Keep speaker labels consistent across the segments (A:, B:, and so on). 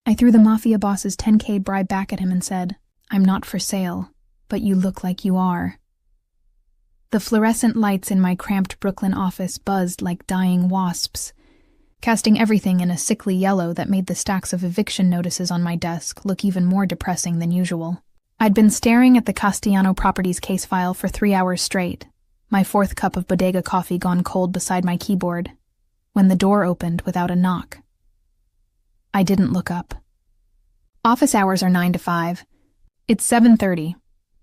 A: I threw the Mafia boss's 10K bribe back at him and said, "I'm not for sale, but you look like you are." The fluorescent lights in my cramped Brooklyn office buzzed like dying wasps, casting everything in a sickly yellow that made the stacks of eviction notices on my desk look even more depressing than usual. I'd been staring at the Castellano Properties case file for 3 hours straight, my 4th cup of bodega coffee gone cold beside my keyboard, when the door opened without a knock. I didn't look up. Office hours are 9 to 5. It's 7:30.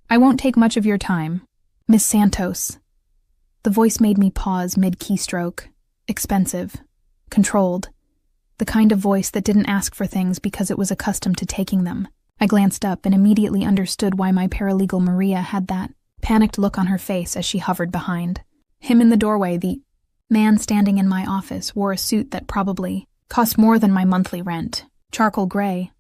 A: I won't take much of your time. Miss Santos. The voice made me pause mid-keystroke. Expensive. Controlled. The kind of voice that didn't ask for things because it was accustomed to taking them. I glanced up and immediately understood why my paralegal Maria had that panicked look on her face as she hovered behind. Him in the doorway, the man standing in my office, wore a suit that probably cost more than my monthly rent. Charcoal gray,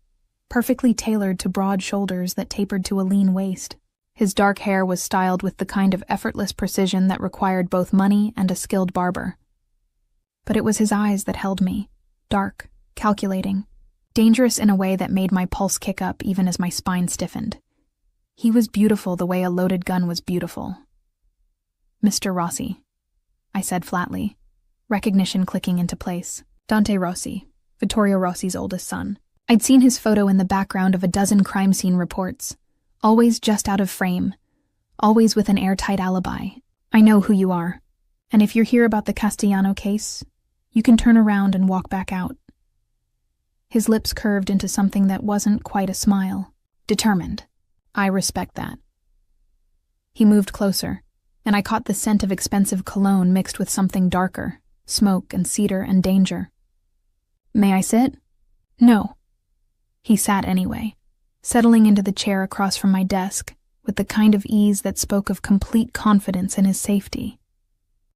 A: perfectly tailored to broad shoulders that tapered to a lean waist. His dark hair was styled with the kind of effortless precision that required both money and a skilled barber. But it was his eyes that held me, dark, calculating, dangerous in a way that made my pulse kick up even as my spine stiffened. He was beautiful the way a loaded gun was beautiful. "Mr. Rossi," I said flatly, recognition clicking into place. Dante Rossi, Vittorio Rossi's oldest son. I'd seen his photo in the background of a dozen crime scene reports, always just out of frame, always with an airtight alibi. "I know who you are, and if you're here about the Castellano case, you can turn around and walk back out." His lips curved into something that wasn't quite a smile. Determined. "I respect that." He moved closer, and I caught the scent of expensive cologne mixed with something darker, smoke and cedar and danger. "May I sit?" "No." He sat anyway, settling into the chair across from my desk with the kind of ease that spoke of complete confidence in his safety.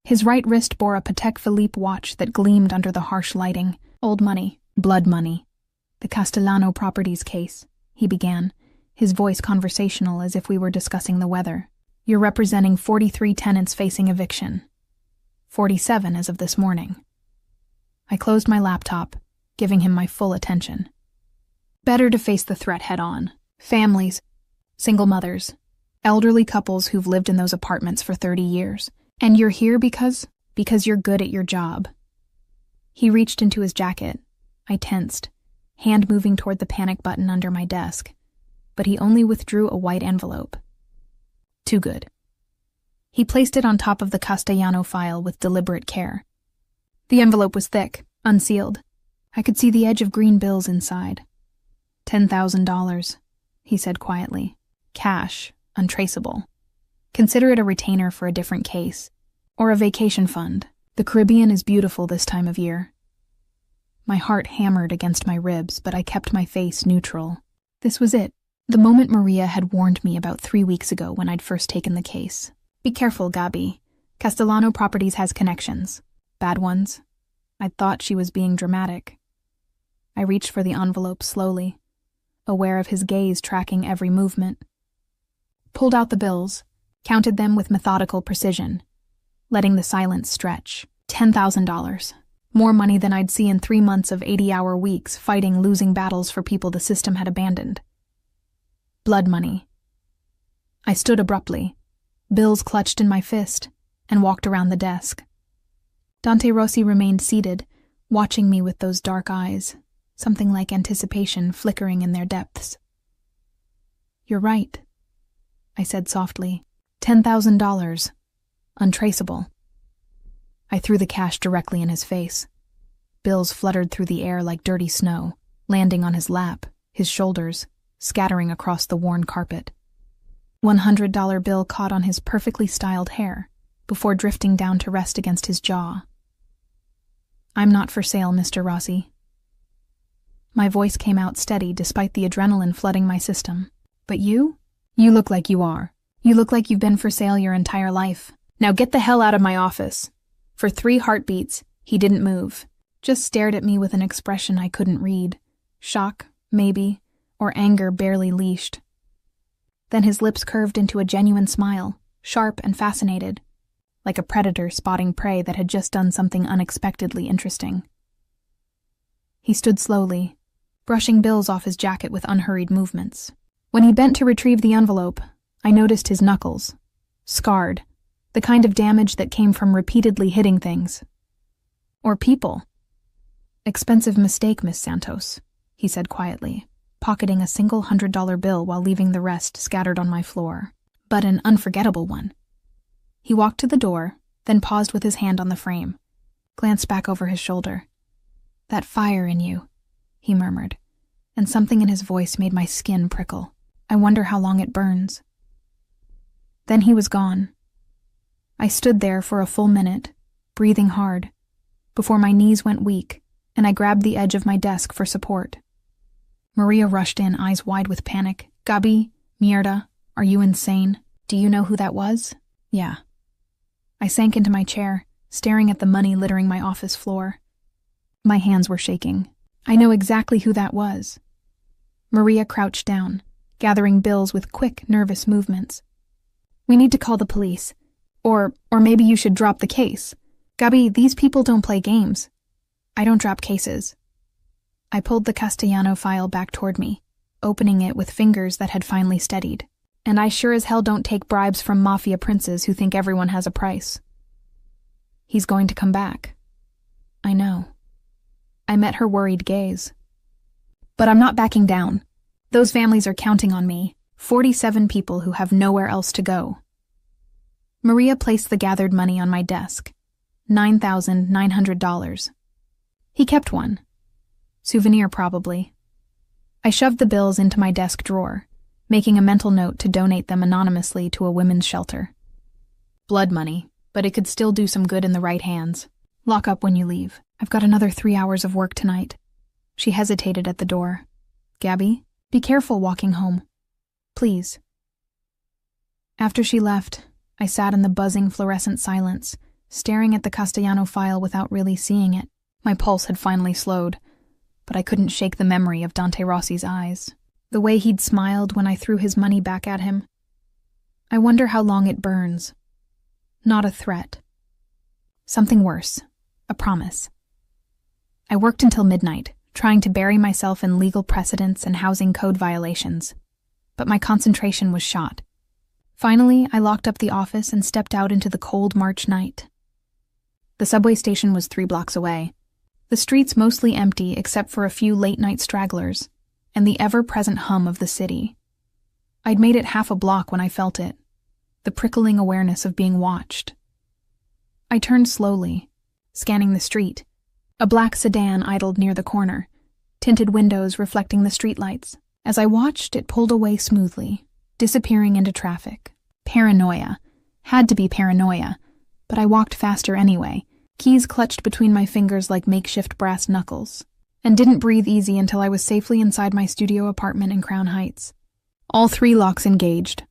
A: His right wrist bore a Patek Philippe watch that gleamed under the harsh lighting. "Old money, blood money. The Castellano Properties case," he began, his voice conversational as if we were discussing the weather. "You're representing 43 tenants facing eviction. 47 as of this morning." I closed my laptop, giving him my full attention. Better to face the threat head-on. Families, single mothers, elderly couples who've lived in those apartments for 30 years. And you're here because you're good at your job. He reached into his jacket. I tensed, hand moving toward the panic button under my desk, but he only withdrew a white envelope. Too good. He placed it on top of the Castellano file with deliberate care. The envelope was thick, unsealed. I could see the edge of green bills inside. $10,000, he said quietly. Cash, untraceable. Consider it a retainer for a different case, or a vacation fund. The Caribbean is beautiful this time of year. My heart hammered against my ribs, but I kept my face neutral. This was it, the moment Maria had warned me about 3 weeks ago when I'd first taken the case. "Be careful, Gabi. Castellano Properties has connections. Bad ones." I thought she was being dramatic. I reached for the envelope slowly, aware of his gaze tracking every movement. Pulled out the bills, counted them with methodical precision, letting the silence stretch. $10,000. More money than I'd see in 3 months of 80-hour weeks fighting losing battles for people the system had abandoned. Blood money. I stood abruptly, bills clutched in my fist, and walked around the desk. Dante Rossi remained seated, watching me with those dark eyes, something like anticipation flickering in their depths. "You're right," I said softly. $10,000. Untraceable. I threw the cash directly in his face. Bills fluttered through the air like dirty snow, landing on his lap, his shoulders, scattering across the worn carpet. $100 bill caught on his perfectly styled hair, before drifting down to rest against his jaw. "I'm not for sale, Mr. Rossi." My voice came out steady despite the adrenaline flooding my system. "But you? You look like you are. You look like you've been for sale your entire life. Now get the hell out of my office." For 3 heartbeats, he didn't move, just stared at me with an expression I couldn't read. Shock, maybe, or anger barely leashed. Then his lips curved into a genuine smile, sharp and fascinated, like a predator spotting prey that had just done something unexpectedly interesting. He stood slowly, brushing bills off his jacket with unhurried movements. When he bent to retrieve the envelope, I noticed his knuckles, scarred, the kind of damage that came from repeatedly hitting things. Or people. "Expensive mistake, Miss Santos," he said quietly, pocketing a single $100 bill while leaving the rest scattered on my floor. "But an unforgettable one." He walked to the door, then paused with his hand on the frame, glanced back over his shoulder. "That fire in you," he murmured, and something in his voice made my skin prickle. "I wonder how long it burns." Then he was gone. I stood there for a full minute, breathing hard, before my knees went weak and I grabbed the edge of my desk for support. Maria rushed in, eyes wide with panic. "Gabi, mierda, are you insane? Do you know who that was?" "Yeah." I sank into my chair, staring at the money littering my office floor. My hands were shaking. "I know exactly who that was." Maria crouched down, gathering bills with quick, nervous movements. "We need to call the police. Or maybe you should drop the case. Gabi, these people don't play games." "I don't drop cases." I pulled the Castellano file back toward me, opening it with fingers that had finally steadied. "And I sure as hell don't take bribes from Mafia princes who think everyone has a price." "He's going to come back." "I know." I met her worried gaze. "But I'm not backing down. Those families are counting on me. 47 people who have nowhere else to go." Maria placed the gathered money on my desk. $9,900. He kept one. Souvenir, probably. I shoved the bills into my desk drawer, making a mental note to donate them anonymously to a women's shelter. Blood money, but it could still do some good in the right hands. "Lock up when you leave. I've got another 3 hours of work tonight." She hesitated at the door. "Gabi, be careful walking home. Please." After she left, I sat in the buzzing fluorescent silence, staring at the Castellano file without really seeing it. My pulse had finally slowed, but I couldn't shake the memory of Dante Rossi's eyes, the way he'd smiled when I threw his money back at him. I wonder how long it burns. Not a threat. Something worse. A promise. I worked until midnight, trying to bury myself in legal precedents and housing code violations, but my concentration was shot. Finally, I locked up the office and stepped out into the cold March night. The subway station was 3 blocks away, the streets mostly empty except for a few late-night stragglers, and the ever-present hum of the city. I'd made it half a block when I felt it, the prickling awareness of being watched. I turned slowly, scanning the street. A black sedan idled near the corner, tinted windows reflecting the streetlights. As I watched, it pulled away smoothly, disappearing into traffic. Paranoia. Had to be paranoia, but I walked faster anyway, keys clutched between my fingers like makeshift brass knuckles, and didn't breathe easy until I was safely inside my studio apartment in Crown Heights. All 3 locks engaged.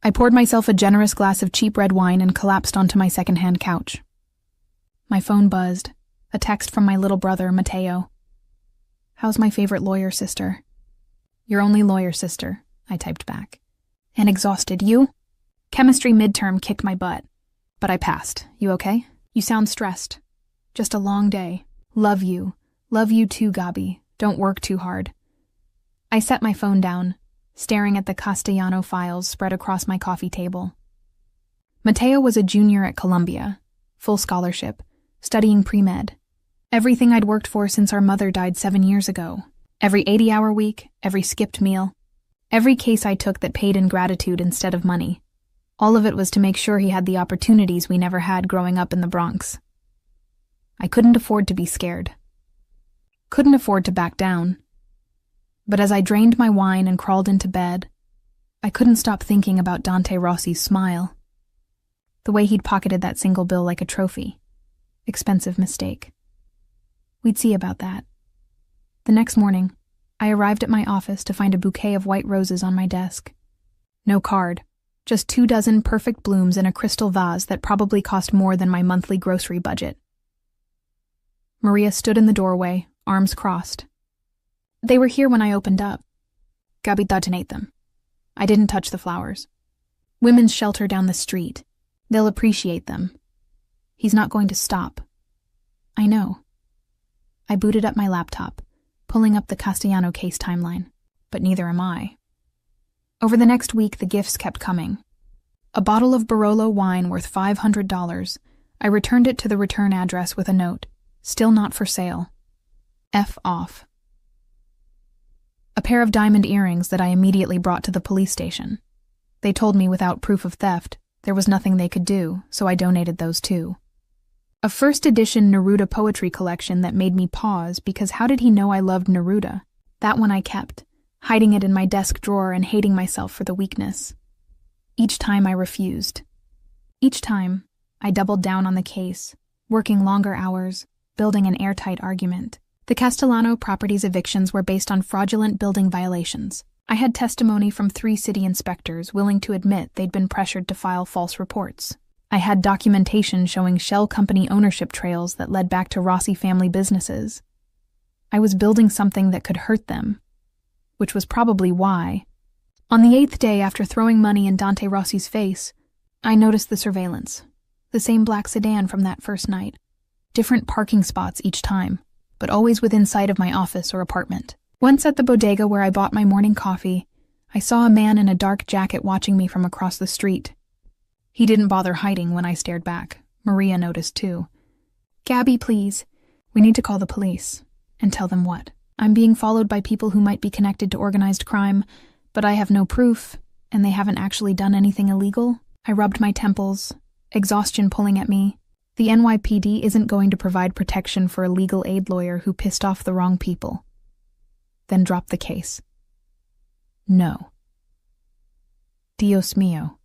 A: I poured myself a generous glass of cheap red wine and collapsed onto my second-hand couch. My phone buzzed. A text from my little brother, Mateo. "How's my favorite lawyer sister?" "Your only lawyer sister," I typed back. "And exhausted. You?" "Chemistry midterm kicked my butt, but I passed. You okay? You sound stressed. Just a long day. Love you. Love you too, Gabi. Don't work too hard." I set my phone down, staring at the Castellano files spread across my coffee table. Mateo was a junior at Columbia, full scholarship, studying pre-med. Everything I'd worked for since our mother died 7 years ago. Every 80-hour week, every skipped meal, every case I took that paid in gratitude instead of money. All of it was to make sure he had the opportunities we never had growing up in the Bronx. I couldn't afford to be scared. Couldn't afford to back down. But as I drained my wine and crawled into bed, I couldn't stop thinking about Dante Rossi's smile. The way he'd pocketed that single bill like a trophy. Expensive mistake. We'd see about that. The next morning, I arrived at my office to find a bouquet of white roses on my desk. No card, just 24 perfect blooms in a crystal vase that probably cost more than my monthly grocery budget. Maria stood in the doorway, arms crossed. "They were here when I opened up." "Gabi donate them." I didn't touch the flowers. "Women's shelter down the street. They'll appreciate them." "He's not going to stop." "I know." I booted up my laptop, pulling up the Castellano case timeline. But neither am I. Over the next week, the gifts kept coming. A bottle of Barolo wine worth $500. I returned it to the return address with a note. Still not for sale. F off. A pair of diamond earrings that I immediately brought to the police station. They told me without proof of theft, there was nothing they could do, so I donated those too. A first edition Neruda poetry collection that made me pause because how did he know I loved Neruda? That one I kept, hiding it in my desk drawer and hating myself for the weakness. Each time I refused. Each time, I doubled down on the case, working longer hours, building an airtight argument. The Castellano properties evictions were based on fraudulent building violations. I had testimony from 3 city inspectors willing to admit they'd been pressured to file false reports. I had documentation showing shell company ownership trails that led back to Rossi family businesses. I was building something that could hurt them, which was probably why. On the 8th day after throwing money in Dante Rossi's face, I noticed the surveillance. The same black sedan from that first night. Different parking spots each time, but always within sight of my office or apartment. Once at the bodega where I bought my morning coffee, I saw a man in a dark jacket watching me from across the street. He didn't bother hiding when I stared back. Maria noticed too. "Gabby, please. We need to call the police." And tell them what? I'm being followed by people who might be connected to organized crime, but I have no proof, and they haven't actually done anything illegal. I rubbed my temples, exhaustion pulling at me. The NYPD isn't going to provide protection for a legal aid lawyer who pissed off the wrong people. Then drop the case. No. Dios mío.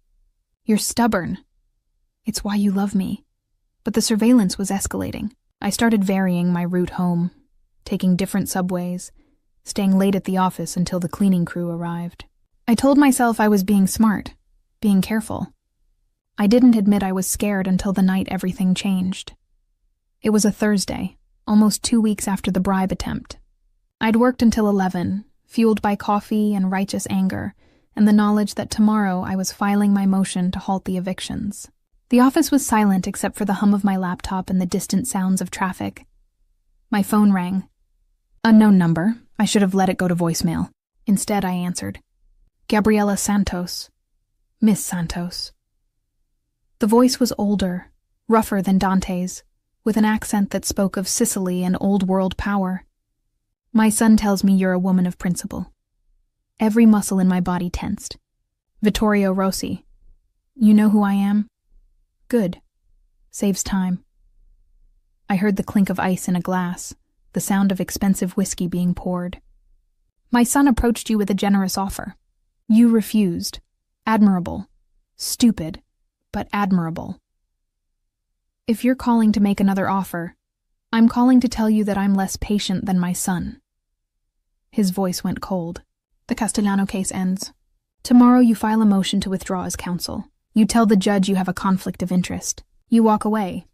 A: You're stubborn. It's why you love me. But the surveillance was escalating. I started varying my route home, taking different subways, staying late at the office until the cleaning crew arrived. I told myself I was being smart, being careful. I didn't admit I was scared until the night everything changed. It was a Thursday, almost 2 weeks after the bribe attempt. I'd worked until 11, fueled by coffee and righteous anger, and the knowledge that tomorrow I was filing my motion to halt the evictions. The office was silent except for the hum of my laptop and the distant sounds of traffic. My phone rang. Unknown number. I should have let it go to voicemail. Instead, I answered. Gabriela Santos. Miss Santos. The voice was older, rougher than Dante's, with an accent that spoke of Sicily and old-world power. My son tells me you're a woman of principle. Every muscle in my body tensed. Vittorio Rossi. You know who I am? Good. Saves time. I heard the clink of ice in a glass, the sound of expensive whiskey being poured. My son approached you with a generous offer. You refused. Admirable. Stupid, but admirable. If you're calling to make another offer, I'm calling to tell you that I'm less patient than my son. His voice went cold. The Castellano case ends. Tomorrow you file a motion to withdraw as counsel. You tell the judge you have a conflict of interest. You walk away.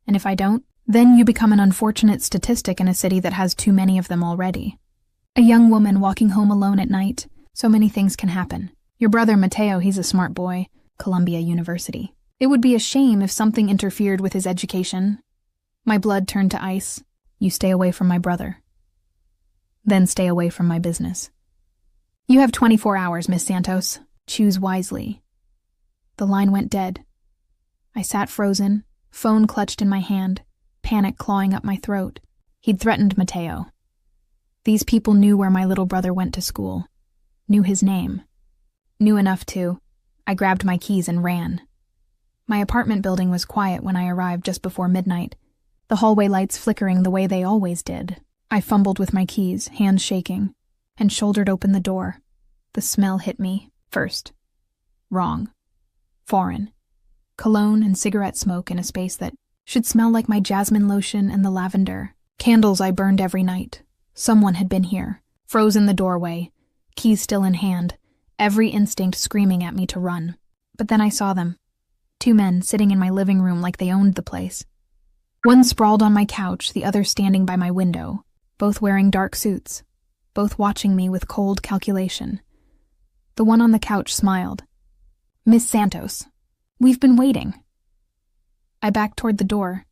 A: And if I don't, then you become an unfortunate statistic in a city that has too many of them already. A young woman walking home alone at night. So many things can happen. Your brother Matteo, he's a smart boy. Columbia University. It would be a shame if something interfered with his education. My blood turned to ice. You stay away from my brother. Then stay away from my business. You have 24 hours, Miss Santos. Choose wisely. The line went dead. I sat frozen, phone clutched in my hand, panic clawing up my throat. He'd threatened Matteo. These people knew where my little brother went to school. Knew his name. Knew enough to. I grabbed my keys and ran. My apartment building was quiet when I arrived just before midnight, the hallway lights flickering the way they always did. I fumbled with my keys, hands shaking, and shouldered open the door. The smell hit me, first. Wrong. Foreign. Cologne and cigarette smoke in a space that should smell like my jasmine lotion and the lavender. Candles I burned every night. Someone had been here, frozen the doorway, keys still in hand, every instinct screaming at me to run. But then I saw them. 2 men sitting in my living room like they owned the place. One sprawled on my couch, the other standing by my window, both wearing dark suits, both watching me with cold calculation. The one on the couch smiled. Miss Santos, we've been waiting. I backed toward the door,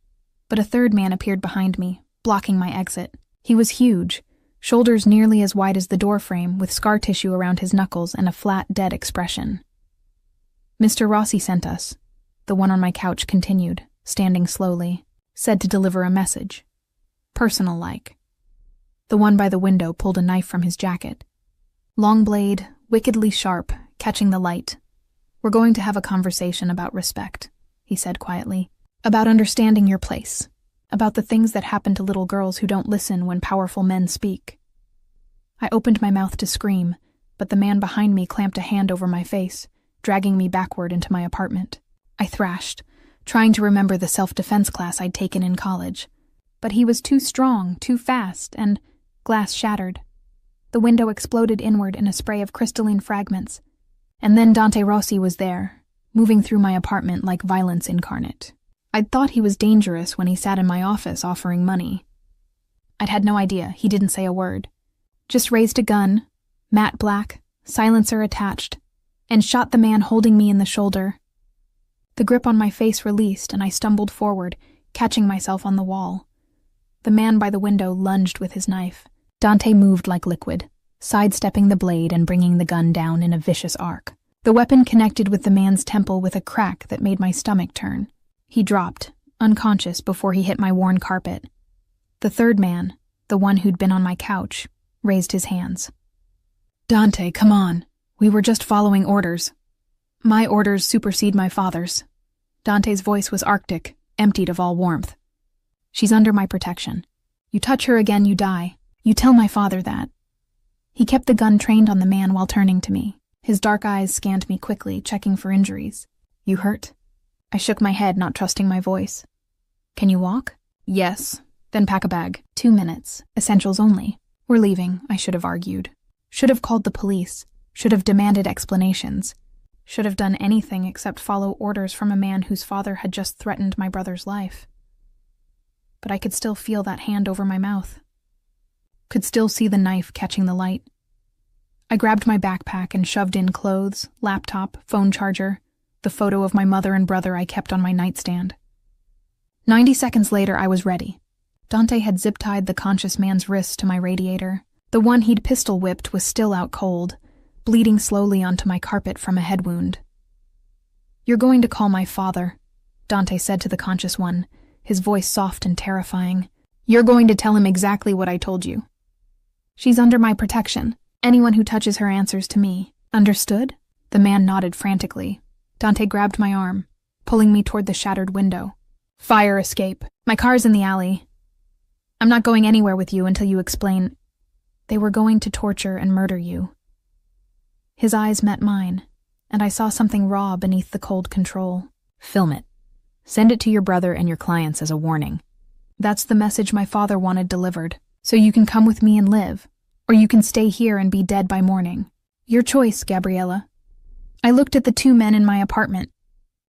A: but a third man appeared behind me, blocking my exit. He was huge, shoulders nearly as wide as the doorframe, with scar tissue around his knuckles and a flat, dead expression. "Mr. Rossi sent us," the one on my couch continued, standing slowly. "Said to deliver a message. Personal-like." The one by the window pulled a knife from his jacket. Long blade, wickedly sharp, catching the light. "We're going to have a conversation about respect," he said quietly. "About understanding your place. About the things that happen to little girls who don't listen when powerful men speak." I opened my mouth to scream, but the man behind me clamped a hand over my face, dragging me backward into my apartment. I thrashed, trying to remember the self-defense class I'd taken in college. But he was too strong, too fast, and glass shattered. The window exploded inward in a spray of crystalline fragments. And then Dante Rossi was there, moving through my apartment like violence incarnate. I'd thought he was dangerous when he sat in my office offering money. I'd had no idea. He didn't say a word. Just raised a gun, matte black, silencer attached, and shot the man holding me in the shoulder. The grip on my face released, and I stumbled forward, catching myself on the wall. The man by the window lunged with his knife. Dante moved like liquid, sidestepping the blade and bringing the gun down in a vicious arc. The weapon connected with the man's temple with a crack that made my stomach turn. He dropped, unconscious, before he hit my worn carpet. The third man, the one who'd been on my couch, raised his hands. "Dante, come on. We were just following orders." "My orders supersede my father's." Dante's voice was arctic, emptied of all warmth. "She's under my protection. You touch her again, you die. You tell my father that." He kept the gun trained on the man while turning to me. His dark eyes scanned me quickly, checking for injuries. "You hurt?" I shook my head, not trusting my voice. "Can you walk?" "Yes." "Then pack a bag. 2 minutes. Essentials only. We're leaving," I should have argued. Should have called the police. Should have demanded explanations. Should have done anything except follow orders from a man whose father had just threatened my brother's life. But I could still feel that hand over my mouth. Could still see the knife catching the light. I grabbed my backpack and shoved in clothes, laptop, phone charger, the photo of my mother and brother I kept on my nightstand. 90 seconds later, I was ready. Dante had zip-tied the conscious man's wrists to my radiator. The one he'd pistol-whipped was still out cold, bleeding slowly onto my carpet from a head wound. "You're going to call my father," Dante said to the conscious one, his voice soft and terrifying. "You're going to tell him exactly what I told you. She's under my protection. Anyone who touches her answers to me. Understood?" The man nodded frantically. Dante grabbed my arm, pulling me toward the shattered window. "Fire escape. My car's in the alley. I'm not going anywhere with you until you explain. They were going to torture and murder you." His eyes met mine, and I saw something raw beneath the cold control. "Film it. Send it to your brother and your clients as a warning. That's the message my father wanted delivered. So you can come with me and live, or you can stay here and be dead by morning. Your choice, Gabriella." I looked at the 2 men in my apartment,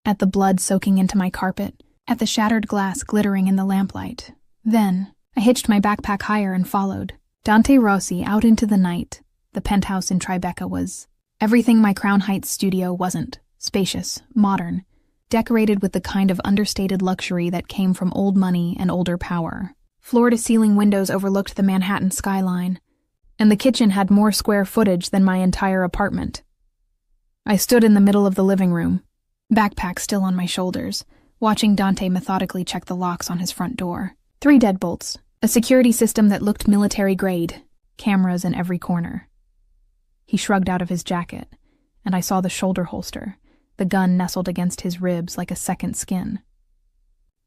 A: at the blood soaking into my carpet, at the shattered glass glittering in the lamplight. Then, I hitched my backpack higher and followed. Dante Rossi out into the night. The penthouse in Tribeca was everything my Crown Heights studio wasn't. Spacious, modern, decorated with the kind of understated luxury that came from old money and older power. Floor-to-ceiling windows overlooked the Manhattan skyline, and the kitchen had more square footage than my entire apartment. I stood in the middle of the living room, backpack still on my shoulders, watching Dante methodically check the locks on his front door. 3 deadbolts, a security system that looked military-grade, cameras in every corner. He shrugged out of his jacket, and I saw the shoulder holster, the gun nestled against his ribs like a second skin.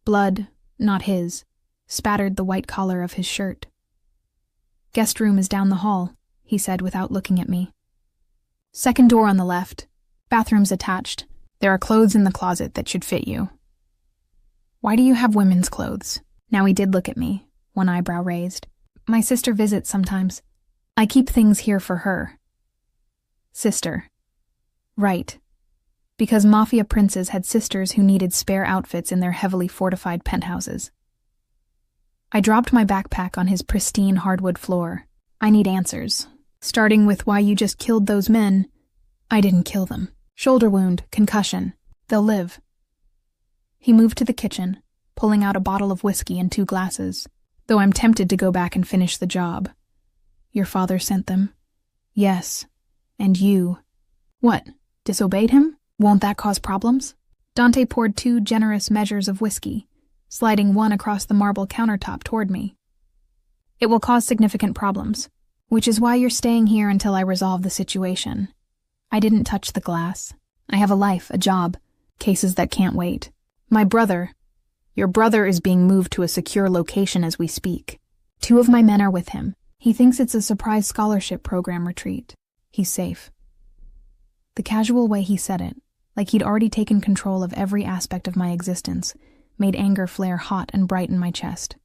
A: Blood, not his, spattered the white collar of his shirt. "Guest room is down the hall," he said without looking at me. "Second door on the left. Bathroom's attached. There are clothes in the closet that should fit you." "Why do you have women's clothes?" Now he did look at me, one eyebrow raised. "My sister visits sometimes. I keep things here for her." Sister. Right. Because Mafia princes had sisters who needed spare outfits in their heavily fortified penthouses. I dropped my backpack on his pristine hardwood floor. "I need answers. Starting with why you just killed those men." "I didn't kill them. Shoulder wound, concussion. They'll live." He moved to the kitchen, pulling out a bottle of whiskey and 2 glasses, though I'm tempted to go back and finish the job. Your father sent them. Yes. And you. What? Disobeyed him? Won't that cause problems? Dante poured 2 generous measures of whiskey, sliding one across the marble countertop toward me. It will cause significant problems, which is why you're staying here until I resolve the situation. I didn't touch the glass. I have a life, a job, cases that can't wait. Your brother is being moved to a secure location as we speak. 2 of my men are with him. He thinks it's a surprise scholarship program retreat. He's safe. The casual way he said it, like he'd already taken control of every aspect of my existence, made anger flare hot and bright in my chest.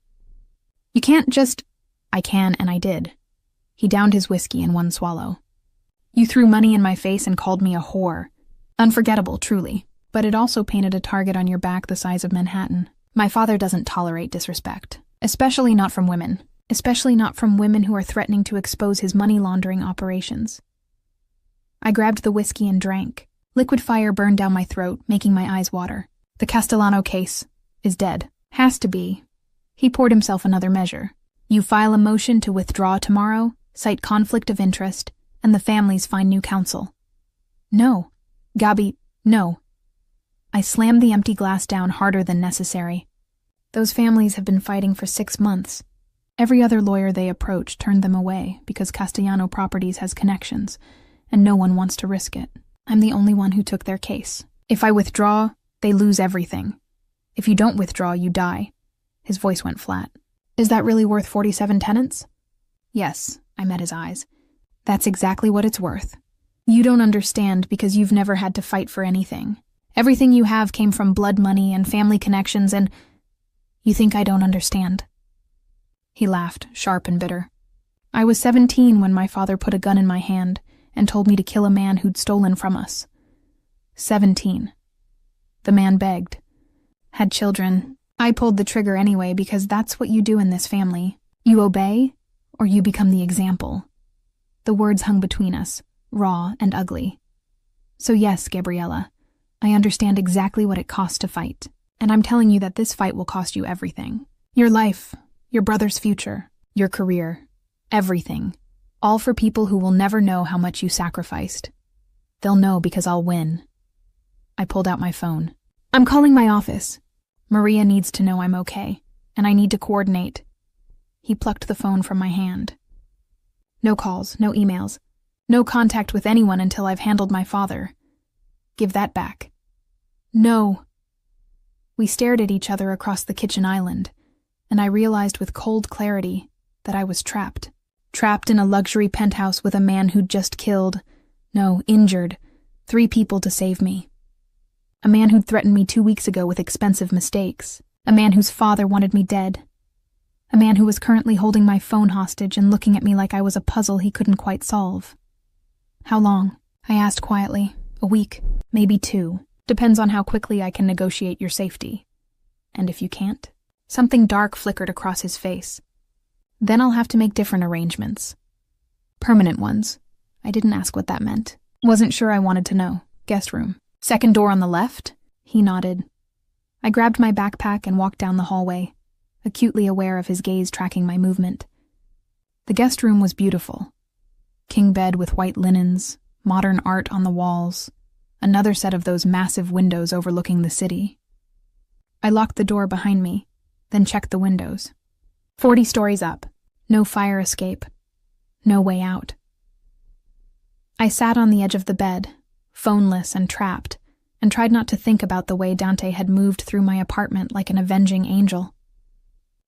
A: You can't just... I can, and I did. He downed his whiskey in one swallow. You threw money in my face and called me a whore. Unforgettable, truly. But it also painted a target on your back the size of Manhattan. My father doesn't tolerate disrespect. Especially not from women. Especially not from women who are threatening to expose his money laundering operations. I grabbed the whiskey and drank. Liquid fire burned down my throat, making my eyes water. The Castellano case is dead. Has to be. He poured himself another measure. You file a motion to withdraw tomorrow, cite conflict of interest, and the families find new counsel. No. Gabi, no. I slammed the empty glass down harder than necessary. Those families have been fighting for 6 months. Every other lawyer they approached turned them away because Castellano Properties has connections, and no one wants to risk it. I'm the only one who took their case. If I withdraw, they lose everything. If you don't withdraw, you die. His voice went flat. Is that really worth 47 tenants? Yes, I met his eyes. That's exactly what it's worth. You don't understand because you've never had to fight for anything. Everything you have came from blood money and family connections and... You think I don't understand? He laughed, sharp and bitter. I was 17 when my father put a gun in my hand and told me to kill a man who'd stolen from us. 17. The man begged. Had children. I pulled the trigger anyway because that's what you do in this family. You obey, or you become the example. The words hung between us, raw and ugly. So yes, Gabriella, I understand exactly what it costs to fight, and I'm telling you that this fight will cost you everything. Your life, your brother's future, your career, everything. All for people who will never know how much you sacrificed. They'll know because I'll win. I pulled out my phone. I'm calling my office. Maria needs to know I'm okay, and I need to coordinate. He plucked the phone from my hand. No calls, no emails, no contact with anyone until I've handled my father. Give that back. No. We stared at each other across the kitchen island, and I realized with cold clarity that I was trapped. Trapped in a luxury penthouse with a man who'd just injured, 3 people to save me. A man who'd threatened me 2 weeks ago with expensive mistakes. A man whose father wanted me dead. A man who was currently holding my phone hostage and looking at me like I was a puzzle he couldn't quite solve. How long? I asked quietly. A week, maybe 2. Depends on how quickly I can negotiate your safety. And if you can't? Something dark flickered across his face. Then I'll have to make different arrangements. Permanent ones. I didn't ask what that meant. Wasn't sure I wanted to know. Guest room. Second door on the left? He nodded. I grabbed my backpack and walked down the hallway, acutely aware of his gaze tracking my movement. The guest room was beautiful. King bed with white linens, modern art on the walls, another set of those massive windows overlooking the city. I locked the door behind me, then checked the windows. 40 stories up. No fire escape. No way out. I sat on the edge of the bed, phoneless and trapped, and tried not to think about the way Dante had moved through my apartment like an avenging angel.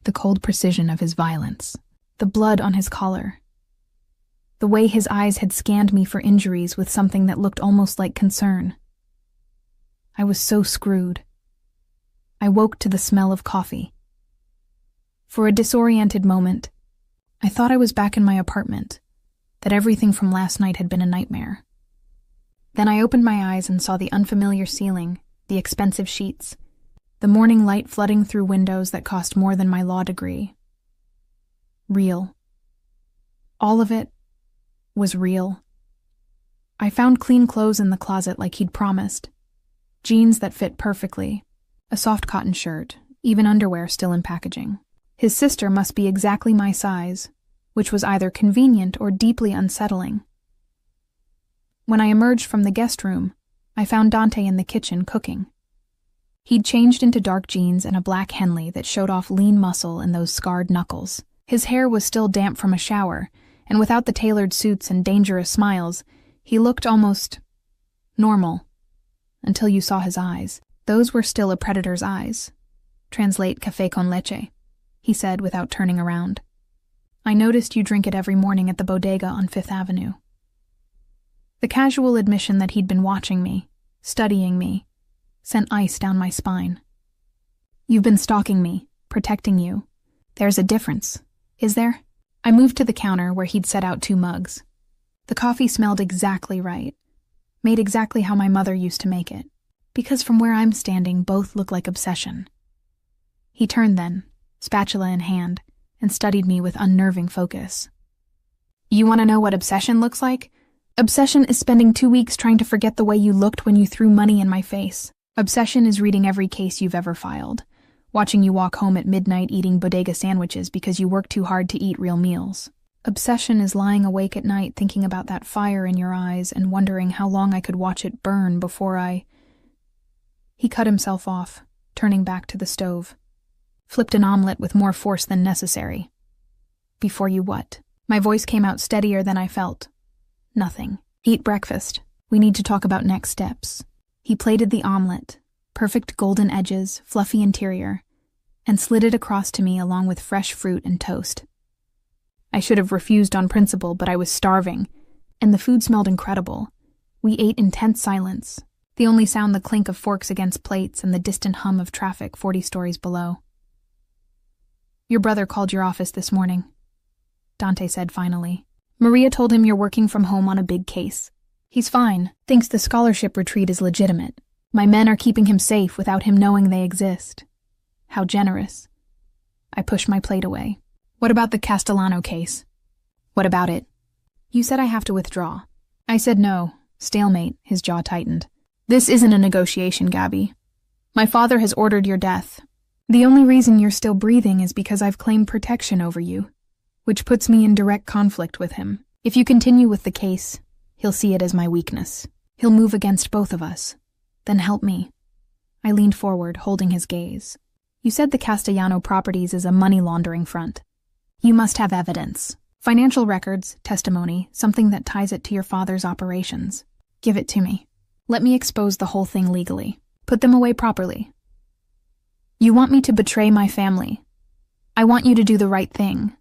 A: The cold precision of his violence, the blood on his collar, the way his eyes had scanned me for injuries with something that looked almost like concern. I was so screwed. I woke to the smell of coffee. For a disoriented moment, I thought I was back in my apartment, that everything from last night had been a nightmare. Then I opened my eyes and saw the unfamiliar ceiling, the expensive sheets, the morning light flooding through windows that cost more than my law degree. Real. All of it was real. I found clean clothes in the closet like he'd promised. Jeans that fit perfectly, a soft cotton shirt, even underwear still in packaging. His sister must be exactly my size, which was either convenient or deeply unsettling. When I emerged from the guest room, I found Dante in the kitchen cooking. He'd changed into dark jeans and a black Henley that showed off lean muscle and those scarred knuckles. His hair was still damp from a shower, and without the tailored suits and dangerous smiles, he looked almost normal. Until you saw his eyes. Those were still a predator's eyes. Translate café con leche, he said without turning around. I noticed you drink it every morning at the bodega on Fifth Avenue. The casual admission that he'd been watching me, studying me, sent ice down my spine. You've been stalking me, protecting you. There's a difference, is there? I moved to the counter where he'd set out 2 mugs. The coffee smelled exactly right, made exactly how my mother used to make it, because from where I'm standing, both look like obsession. He turned then, spatula in hand, and studied me with unnerving focus. You want to know what obsession looks like? Obsession is spending 2 weeks trying to forget the way you looked when you threw money in my face. Obsession is reading every case you've ever filed, watching you walk home at midnight eating bodega sandwiches because you work too hard to eat real meals. Obsession is lying awake at night thinking about that fire in your eyes and wondering how long I could watch it burn before I... He cut himself off, turning back to the stove. Flipped an omelet with more force than necessary. Before you what? My voice came out steadier than I felt. Nothing. Eat breakfast. We need to talk about next steps. He plated the omelet, perfect golden edges, fluffy interior, and slid it across to me along with fresh fruit and toast. I should have refused on principle, but I was starving, and the food smelled incredible. We ate in tense silence, the only sound the clink of forks against plates and the distant hum of traffic 40 stories below. Your brother called your office this morning, Dante said finally. Maria told him you're working from home on a big case. He's fine, thinks the scholarship retreat is legitimate. My men are keeping him safe without him knowing they exist. How generous. I pushed my plate away. What about the Castellano case? What about it? You said I have to withdraw. I said no. Stalemate, his jaw tightened. This isn't a negotiation, Gabby. My father has ordered your death. The only reason you're still breathing is because I've claimed protection over you, which puts me in direct conflict with him. If you continue with the case, he'll see it as my weakness. He'll move against both of us. Then help me. I leaned forward, holding his gaze. You said the Castellano Properties is a money laundering front. You must have evidence. Financial records, testimony, something that ties it to your father's operations. Give it to me. Let me expose the whole thing legally. Put them away properly. You want me to betray my family. I want you to do the right thing.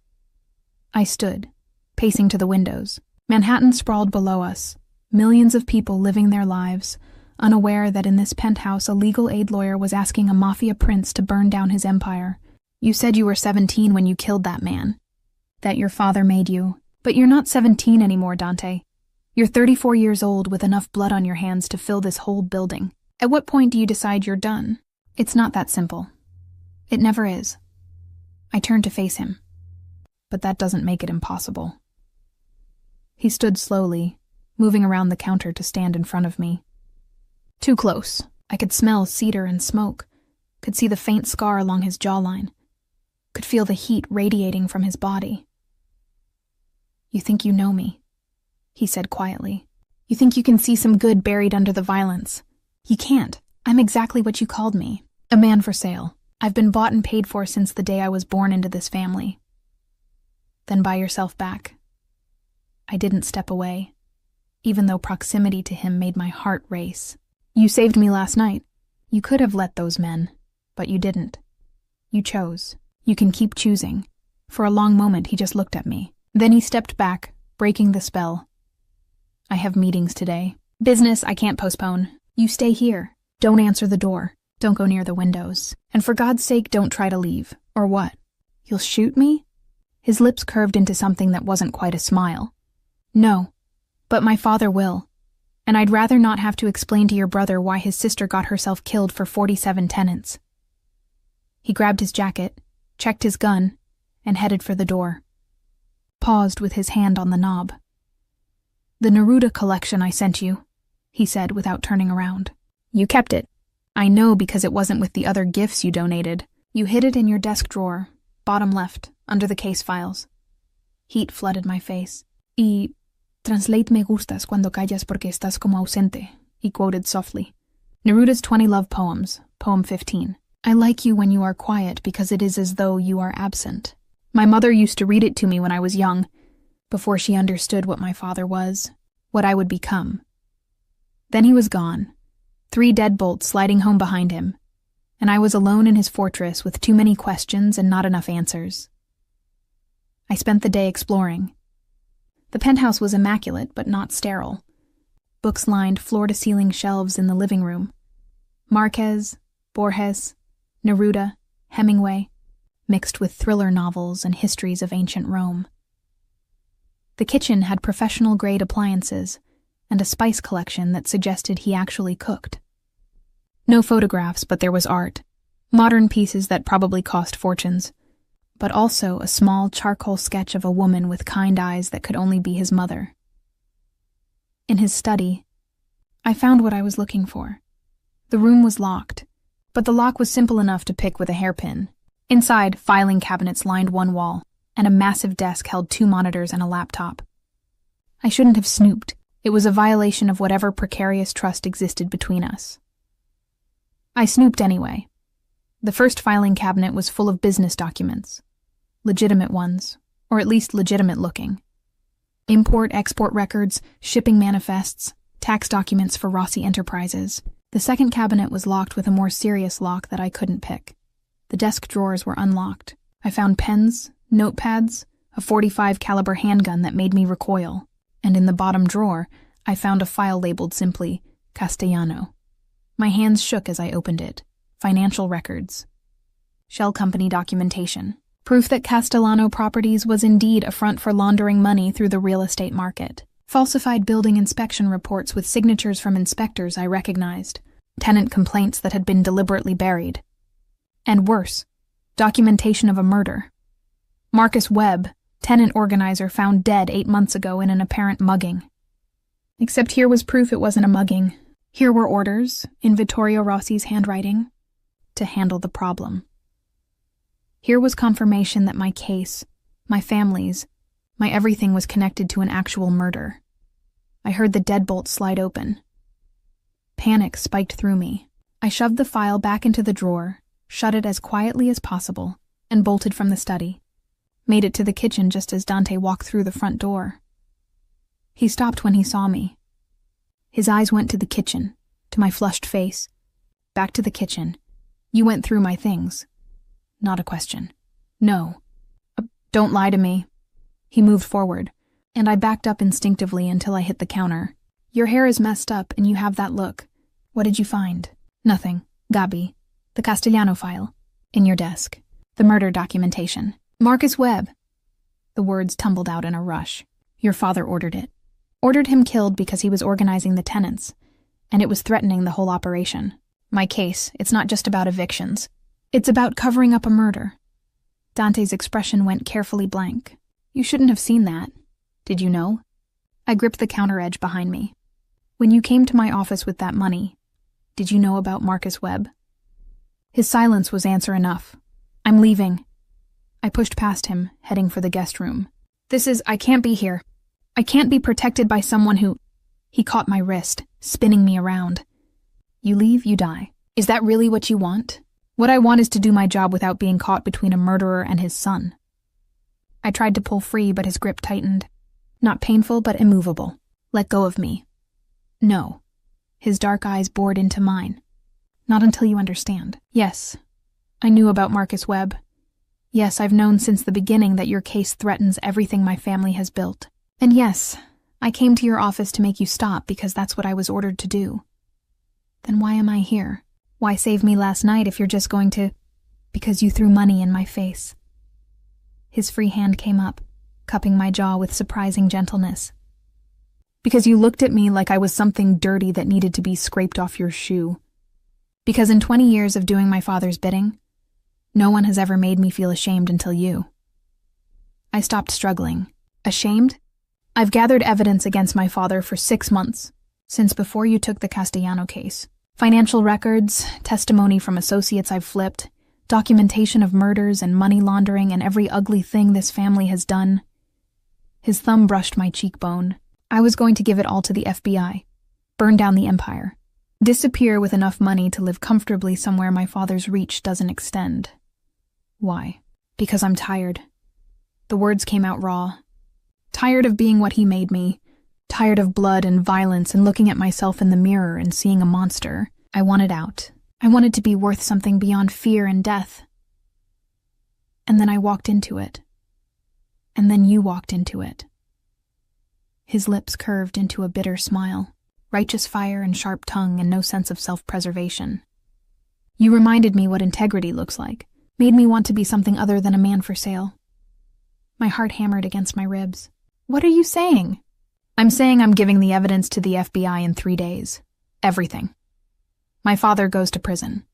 A: I stood, pacing to the windows. Manhattan sprawled below us, millions of people living their lives, unaware that in this penthouse a legal aid lawyer was asking a Mafia prince to burn down his empire. You said you were 17 when you killed that man. That your father made you. But you're not 17 anymore, Dante. You're 34 years old with enough blood on your hands to fill this whole building. At what point do you decide you're done? It's not that simple. It never is. I turned to face him. But that doesn't make it impossible. He stood slowly, moving around the counter to stand in front of me. Too close. I could smell cedar and smoke, could see the faint scar along his jawline, could feel the heat radiating from his body. You think you know me, he said quietly. You think you can see some good buried under the violence. You can't. I'm exactly what you called me. A man for sale. I've been bought and paid for since the day I was born into this family. Then buy yourself back. I didn't step away, even though proximity to him made my heart race. You saved me last night. You could have let those men, but you didn't. You chose. You can keep choosing. For a long moment he just looked at me. Then he stepped back, breaking the spell. I have meetings today. Business I can't postpone. You stay here. Don't answer the door. Don't go near the windows. And for God's sake, don't try to leave. Or what? You'll shoot me? His lips curved into something that wasn't quite a smile. No, but my father will. And I'd rather not have to explain to your brother why his sister got herself killed for 47 tenants. He grabbed his jacket, checked his gun, and headed for the door. Paused with his hand on the knob. The Neruda collection I sent you, he said without turning around. You kept it. I know because it wasn't with the other gifts you donated. You hid it in your desk drawer, bottom left, under the case files. Heat flooded my face. Y translate me gustas cuando callas porque estás como ausente, he quoted softly. Neruda's 20 Love Poems, Poem 15. I like you when you are quiet because it is as though you are absent. My mother used to read it to me when I was young, before she understood what my father was, what I would become. Then he was gone, 3 deadbolts sliding home behind him, and I was alone in his fortress with too many questions and not enough answers. I spent the day exploring. The penthouse was immaculate but not sterile. Books lined floor-to-ceiling shelves in the living room. Marquez, Borges, Neruda, Hemingway, mixed with thriller novels and histories of ancient Rome. The kitchen had professional-grade appliances and a spice collection that suggested he actually cooked. No photographs, but there was art. Modern pieces that probably cost fortunes, but also a small charcoal sketch of a woman with kind eyes that could only be his mother. In his study, I found what I was looking for. The room was locked, but the lock was simple enough to pick with a hairpin. Inside, filing cabinets lined one wall, and a massive desk held 2 monitors and a laptop. I shouldn't have snooped. It was a violation of whatever precarious trust existed between us. I snooped anyway. The first filing cabinet was full of business documents. Legitimate ones, or at least legitimate-looking. Import-export records, shipping manifests, tax documents for Rossi Enterprises. The second cabinet was locked with a more serious lock that I couldn't pick. The desk drawers were unlocked. I found pens, notepads, a .45 caliber handgun that made me recoil, and in the bottom drawer, I found a file labeled simply Castellano. My hands shook as I opened it. Financial records. Shell company documentation. Proof that Castellano Properties was indeed a front for laundering money through the real estate market. Falsified building inspection reports with signatures from inspectors I recognized. Tenant complaints that had been deliberately buried. And worse, documentation of a murder. Marcus Webb, tenant organizer, found dead 8 months ago in an apparent mugging. Except here was proof it wasn't a mugging. Here were orders, in Vittorio Rossi's handwriting, to handle the problem. Here was confirmation that my case, my family's, my everything was connected to an actual murder. I heard the deadbolt slide open. Panic spiked through me. I shoved the file back into the drawer, shut it as quietly as possible, and bolted from the study. Made it to the kitchen just as Dante walked through the front door. He stopped when he saw me. His eyes went to the kitchen, to my flushed face. Back to the kitchen. You went through my things. Not a question. No. Don't lie to me. He moved forward, and I backed up instinctively until I hit the counter. Your hair is messed up and you have that look. What did you find? Nothing. Gabi. The Castellano file. In your desk. The murder documentation. Marcus Webb. The words tumbled out in a rush. Your father ordered it. Ordered him killed because he was organizing the tenants, and it was threatening the whole operation. My case, it's not just about evictions. It's about covering up a murder. Dante's expression went carefully blank. You shouldn't have seen that. Did you know? I gripped the counter edge behind me. When you came to my office with that money, did you know about Marcus Webb? His silence was answer enough. I'm leaving. I pushed past him, heading for the guest room. I can't be here. I can't be protected by someone who... He caught my wrist, spinning me around. You leave, you die. Is that really what you want? What I want is to do my job without being caught between a murderer and his son. I tried to pull free, but his grip tightened. Not painful, but immovable. Let go of me. No. His dark eyes bored into mine. Not until you understand. Yes, I knew about Marcus Webb. Yes, I've known since the beginning that your case threatens everything my family has built. And yes, I came to your office to make you stop because that's what I was ordered to do. Then why am I here? Why save me last night if you're just going to... Because you threw money in my face. His free hand came up, cupping my jaw with surprising gentleness. Because you looked at me like I was something dirty that needed to be scraped off your shoe. Because in 20 years of doing my father's bidding, no one has ever made me feel ashamed until you. I stopped struggling. Ashamed? I've gathered evidence against my father for 6 months, since before you took the Castellano case. Financial records, testimony from associates I've flipped, documentation of murders and money laundering and every ugly thing this family has done. His thumb brushed my cheekbone. I was going to give it all to the FBI. Burn down the empire. Disappear with enough money to live comfortably somewhere my father's reach doesn't extend. Why? Because I'm tired. The words came out raw. Tired of being what he made me. Tired of blood and violence and looking at myself in the mirror and seeing a monster. I wanted out. I wanted to be worth something beyond fear and death. And then I walked into it. And then you walked into it. His lips curved into a bitter smile. Righteous fire and sharp tongue and no sense of self-preservation. You reminded me what integrity looks like, made me want to be something other than a man for sale. My heart hammered against my ribs. What are you saying? I'm saying I'm giving the evidence to the FBI in 3 days. Everything. My father goes to prison.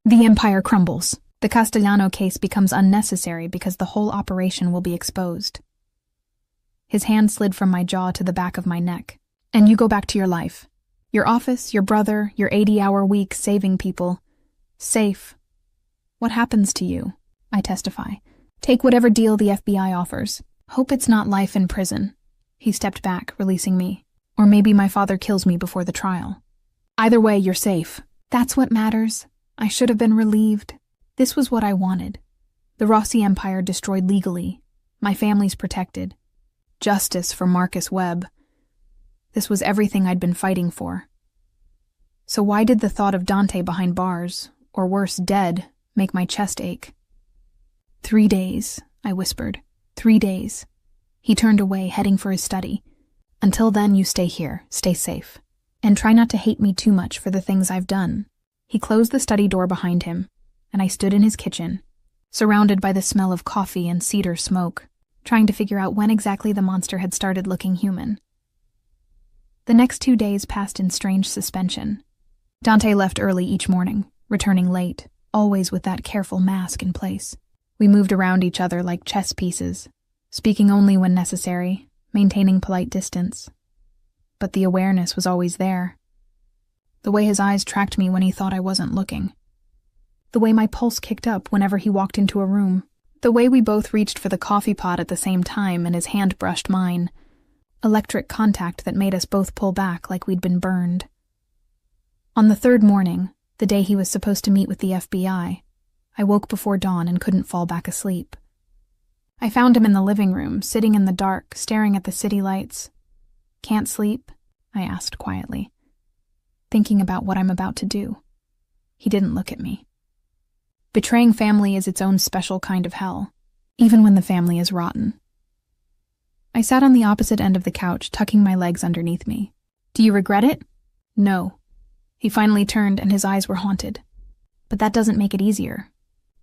A: The empire crumbles. The Castellano case becomes unnecessary because the whole operation will be exposed. His hand slid from my jaw to the back of my neck. And you go back to your life. Your office, your brother, your 80-hour week saving people. Safe. What happens to you? I testify. Take whatever deal the FBI offers. Hope it's not life in prison. He stepped back, releasing me. Or maybe my father kills me before the trial. Either way, you're safe. That's what matters. I should have been relieved. This was what I wanted. The Rossi Empire destroyed legally. My family's protected. Justice for Marcus Webb. This was everything I'd been fighting for. So why did the thought of Dante behind bars, or worse, dead, make my chest ache? 3 days, I whispered. 3 days. He turned away, heading for his study. Until then, you stay here, stay safe. And try not to hate me too much for the things I've done. He closed the study door behind him, and I stood in his kitchen, surrounded by the smell of coffee and cedar smoke, trying to figure out when exactly the monster had started looking human. The next 2 days passed in strange suspension. Dante left early each morning, returning late, always with that careful mask in place. We moved around each other like chess pieces, speaking only when necessary, maintaining polite distance. But the awareness was always there. The way his eyes tracked me when he thought I wasn't looking. The way my pulse kicked up whenever he walked into a room. The way we both reached for the coffee pot at the same time and his hand brushed mine. Electric contact that made us both pull back like we'd been burned. On the 3rd morning, the day he was supposed to meet with the FBI, I woke before dawn and couldn't fall back asleep. I found him in the living room, sitting in the dark, staring at the city lights. Can't sleep? I asked quietly, thinking about what I'm about to do. He didn't look at me. Betraying family is its own special kind of hell, even when the family is rotten. I sat on the opposite end of the couch, tucking my legs underneath me. Do you regret it? No. He finally turned and his eyes were haunted. But that doesn't make it easier.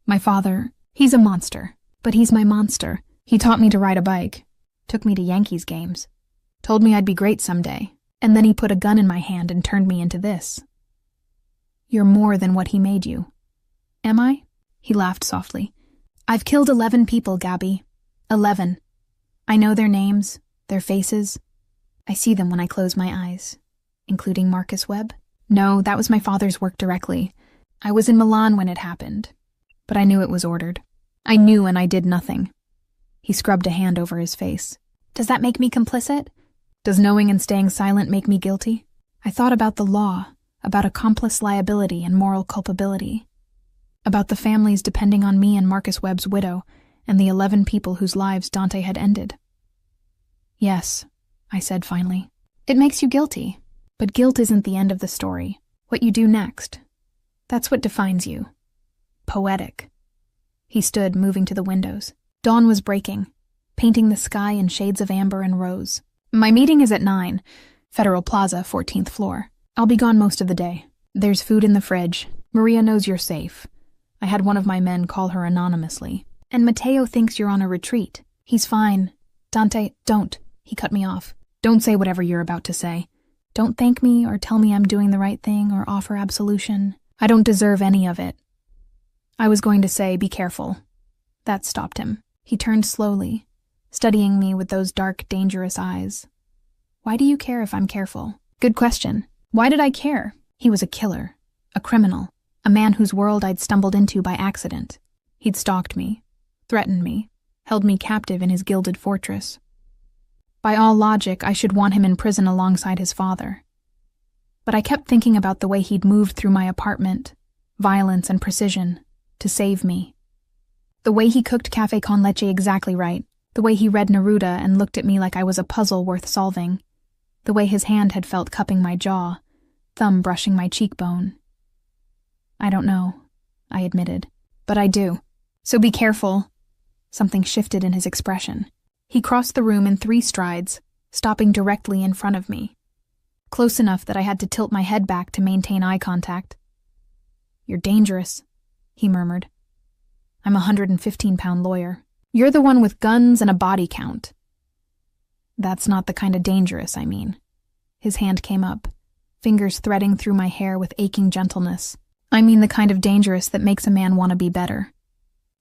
A: My father, he's a monster, but he's my monster. He taught me to ride a bike, took me to Yankees games, told me I'd be great someday, and then he put a gun in my hand and turned me into this. You're more than what he made you. Am I? He laughed softly. I've killed 11 people, Gabby. 11. I know their names, their faces. I see them when I close my eyes. Including Marcus Webb? No, that was my father's work directly. I was in Milan when it happened. But I knew it was ordered. I knew and I did nothing. He scrubbed a hand over his face. Does that make me complicit? Does knowing and staying silent make me guilty? I thought about the law, about accomplice liability and moral culpability. About the families depending on me and Marcus Webb's widow, and the 11 people whose lives Dante had ended. Yes, I said finally. It makes you guilty. But guilt isn't the end of the story. What you do next. That's what defines you. Poetic. He stood, moving to the windows. Dawn was breaking, painting the sky in shades of amber and rose. My meeting is at 9, Federal Plaza, 14th floor. I'll be gone most of the day. There's food in the fridge. Maria knows you're safe. I had one of my men call her anonymously. And Matteo thinks you're on a retreat. He's fine. Dante, don't. He cut me off. Don't say whatever you're about to say. Don't thank me or tell me I'm doing the right thing or offer absolution. I don't deserve any of it. I was going to say, be careful. That stopped him. He turned slowly, studying me with those dark, dangerous eyes. Why do you care if I'm careful? Good question. Why did I care? He was a killer, a criminal, a man whose world I'd stumbled into by accident. He'd stalked me, threatened me, held me captive in his gilded fortress. By all logic, I should want him in prison alongside his father. But I kept thinking about the way he'd moved through my apartment, violence and precision, to save me. The way he cooked café con leche exactly right, the way he read Neruda and looked at me like I was a puzzle worth solving, the way his hand had felt cupping my jaw, thumb brushing my cheekbone. I don't know, I admitted, but I do. So be careful. Something shifted in his expression. He crossed the room in 3 strides, stopping directly in front of me. Close enough that I had to tilt my head back to maintain eye contact. You're dangerous, he murmured. I'm a 115-pound lawyer. You're the one with guns and a body count. That's not the kind of dangerous, I mean. His hand came up, fingers threading through my hair with aching gentleness. I mean the kind of dangerous that makes a man want to be better.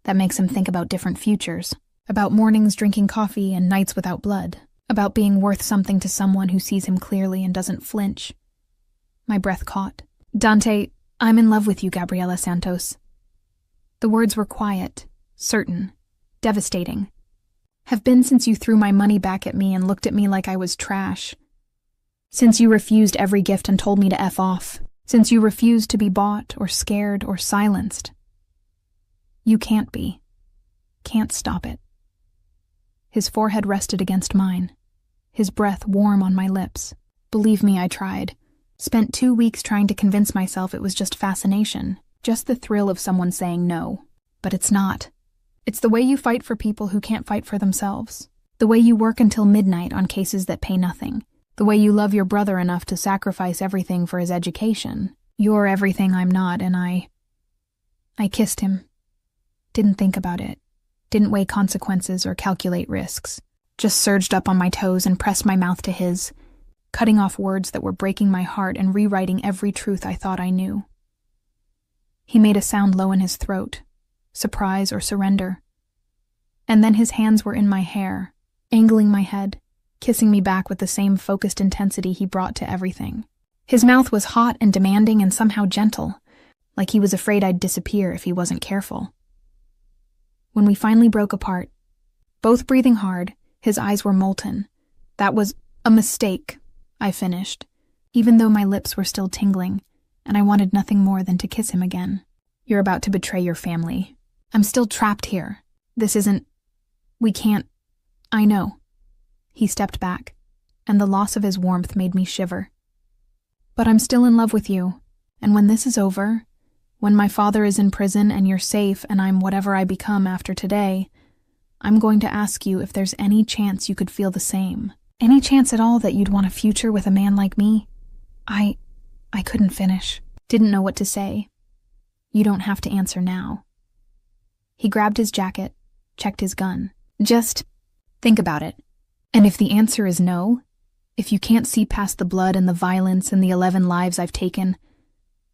A: That makes him think about different futures. About mornings drinking coffee and nights without blood. About being worth something to someone who sees him clearly and doesn't flinch. My breath caught. Dante, I'm in love with you, Gabriela Santos. The words were quiet, certain, devastating. Have been since you threw my money back at me and looked at me like I was trash. Since you refused every gift and told me to F off. Since you refused to be bought or scared or silenced. You can't be. Can't stop it. His forehead rested against mine, his breath warm on my lips. Believe me, I tried. Spent 2 weeks trying to convince myself it was just fascination, just the thrill of someone saying no. But it's not. It's the way you fight for people who can't fight for themselves. The way you work until midnight on cases that pay nothing. The way you love your brother enough to sacrifice everything for his education. You're everything I'm not, and I kissed him. Didn't think about it. Didn't weigh consequences or calculate risks. Just surged up on my toes and pressed my mouth to his, cutting off words that were breaking my heart and rewriting every truth I thought I knew. He made a sound low in his throat, surprise or surrender. And then his hands were in my hair, angling my head, kissing me back with the same focused intensity he brought to everything. His mouth was hot and demanding and somehow gentle, like he was afraid I'd disappear if he wasn't careful. When we finally broke apart, both breathing hard, his eyes were molten. That was a mistake, I finished, even though my lips were still tingling, and I wanted nothing more than to kiss him again. You're about to betray your family. I'm still trapped here. This isn't... We can't... I know. He stepped back, and the loss of his warmth made me shiver. But I'm still in love with you, and when this is over, when my father is in prison and you're safe and I'm whatever I become after today, I'm going to ask you if there's any chance you could feel the same. Any chance at all that you'd want a future with a man like me? I couldn't finish. Didn't know what to say. You don't have to answer now. He grabbed his jacket, checked his gun. Just think about it. And if the answer is no, if you can't see past the blood and the violence and the 11 lives I've taken,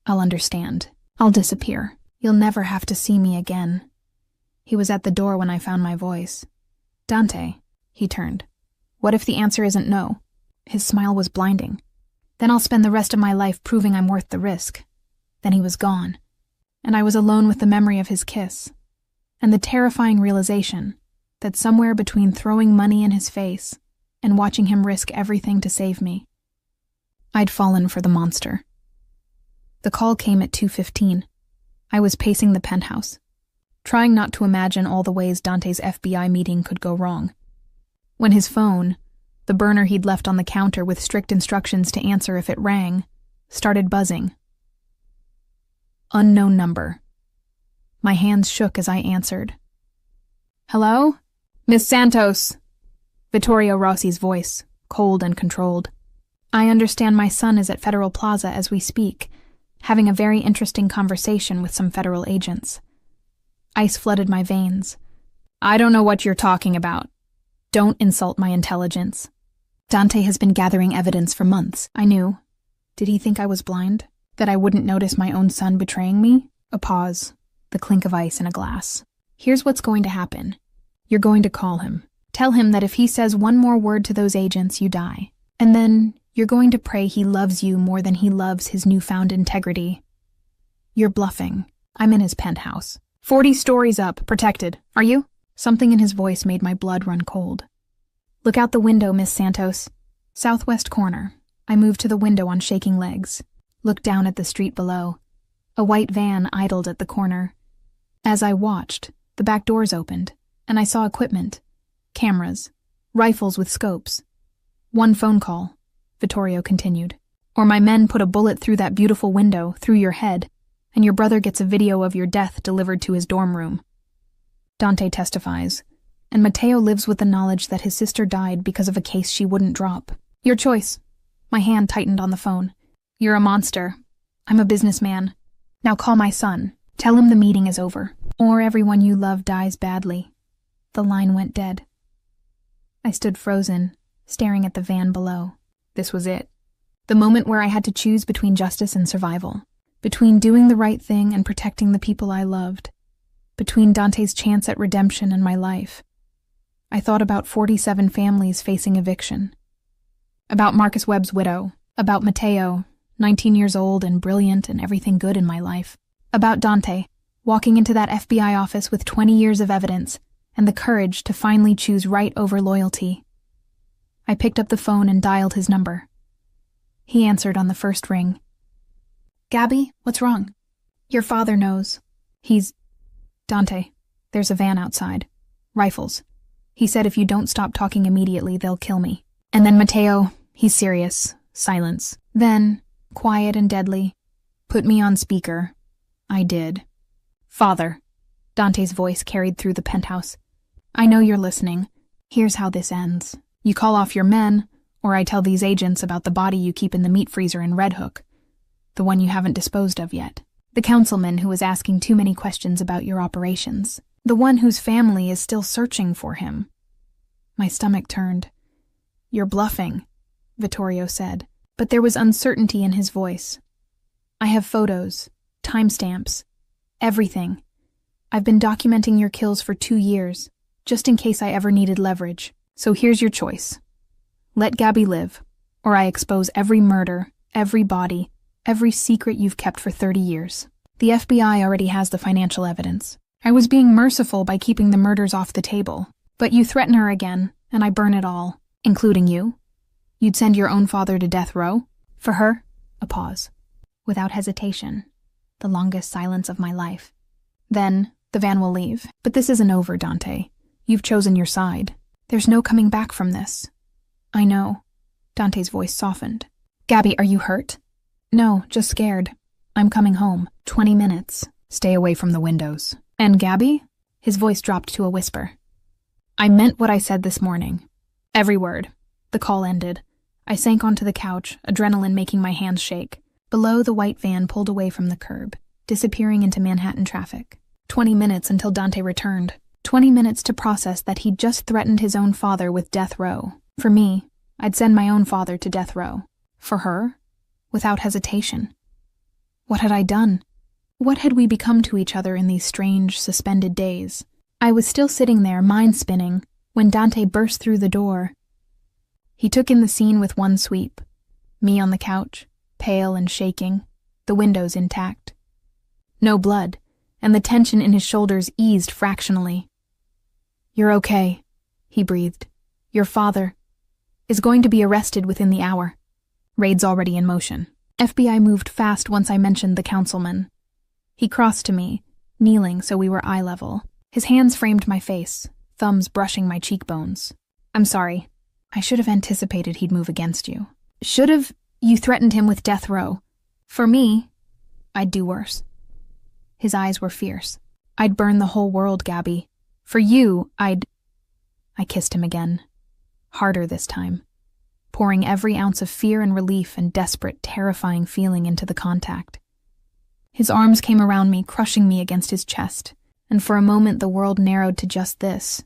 A: I'll understand. I'll disappear. You'll never have to see me again. He was at the door when I found my voice. Dante, he turned. What if the answer isn't no? His smile was blinding. Then I'll spend the rest of my life proving I'm worth the risk. Then he was gone, and I was alone with the memory of his kiss, and the terrifying realization that somewhere between throwing money in his face and watching him risk everything to save me, I'd fallen for the monster. The call came at 2:15. I was pacing the penthouse, trying not to imagine all the ways Dante's FBI meeting could go wrong. When his phone, the burner he'd left on the counter with strict instructions to answer if it rang, started buzzing. Unknown number. My hands shook as I answered. Hello? Miss Santos. Vittorio Rossi's voice, cold and controlled. I understand my son is at Federal Plaza as we speak, having a very interesting conversation with some federal agents. Ice flooded my veins. I don't know what you're talking about. Don't insult my intelligence. Dante has been gathering evidence for months. I knew. Did he think I was blind? That I wouldn't notice my own son betraying me? A pause. The clink of ice in a glass. Here's what's going to happen. You're going to call him. Tell him that if he says one more word to those agents, you die. And then you're going to pray he loves you more than he loves his newfound integrity. You're bluffing. I'm in his penthouse. 40 stories up, protected. Are you? Something in his voice made my blood run cold. Look out the window, Miss Santos. Southwest corner. I moved to the window on shaking legs. Looked down at the street below. A white van idled at the corner. As I watched, the back doors opened, and I saw equipment. Cameras. Rifles with scopes. One phone call, Vittorio continued. Or my men put a bullet through that beautiful window, through your head, and your brother gets a video of your death delivered to his dorm room. Dante testifies, and Matteo lives with the knowledge that his sister died because of a case she wouldn't drop. Your choice. My hand tightened on the phone. You're a monster. I'm a businessman. Now call my son. Tell him the meeting is over. Or everyone you love dies badly. The line went dead. I stood frozen, staring at the van below. This was it. The moment where I had to choose between justice and survival. Between doing the right thing and protecting the people I loved. Between Dante's chance at redemption and my life. I thought about 47 families facing eviction. About Marcus Webb's widow. About Matteo, 19 years old and brilliant and everything good in my life. About Dante, walking into that FBI office with 20 years of evidence and the courage to finally choose right over loyalty. I picked up the phone and dialed his number. He answered on the first ring. Gabby, what's wrong? Your father knows. Dante, there's a van outside. Rifles. He said if you don't stop talking immediately, they'll kill me. And then Matteo, he's serious. Silence. Then, quiet and deadly, put me on speaker. I did. Father. Dante's voice carried through the penthouse. I know you're listening. Here's how this ends. You call off your men, or I tell these agents about the body you keep in the meat freezer in Red Hook. The one you haven't disposed of yet. The councilman who was asking too many questions about your operations. The one whose family is still searching for him. My stomach turned. You're bluffing, Vittorio said, but there was uncertainty in his voice. I have photos, timestamps, everything. I've been documenting your kills for 2 years, just in case I ever needed leverage. So here's your choice. Let Gabby live, or I expose every murder, every body, every secret you've kept for 30 years. The FBI already has the financial evidence. I was being merciful by keeping the murders off the table, but you threaten her again, and I burn it all, including you. You'd send your own father to death row? For her? A pause. Without hesitation. The longest silence of my life. Then, the van will leave. But this isn't over, Dante. You've chosen your side. There's no coming back from this. I know. Dante's voice softened. Gabby, are you hurt? No, just scared. I'm coming home. 20 minutes. Stay away from the windows. And Gabby? His voice dropped to a whisper. I meant what I said this morning. Every word. The call ended. I sank onto the couch, adrenaline making my hands shake. Below, the white van pulled away from the curb, disappearing into Manhattan traffic. 20 minutes until Dante returned. 20 minutes to process that he'd just threatened his own father with death row. For me, I'd send my own father to death row. For her? Without hesitation. What had I done? What had we become to each other in these strange, suspended days? I was still sitting there, mind spinning, when Dante burst through the door. He took in the scene with one sweep. Me on the couch, pale and shaking, the windows intact. No blood, and the tension in his shoulders eased fractionally. You're okay, he breathed. Your father is going to be arrested within the hour. Raid's already in motion. FBI moved fast once I mentioned the councilman. He crossed to me, kneeling so we were eye level. His hands framed my face, thumbs brushing my cheekbones. I'm sorry. I should have anticipated he'd move against you. Should have. You threatened him with death row. For me, I'd do worse. His eyes were fierce. I'd burn the whole world, Gabby. For you, I kissed him again. Harder this time, pouring every ounce of fear and relief and desperate, terrifying feeling into the contact. His arms came around me, crushing me against his chest, and for a moment the world narrowed to just this.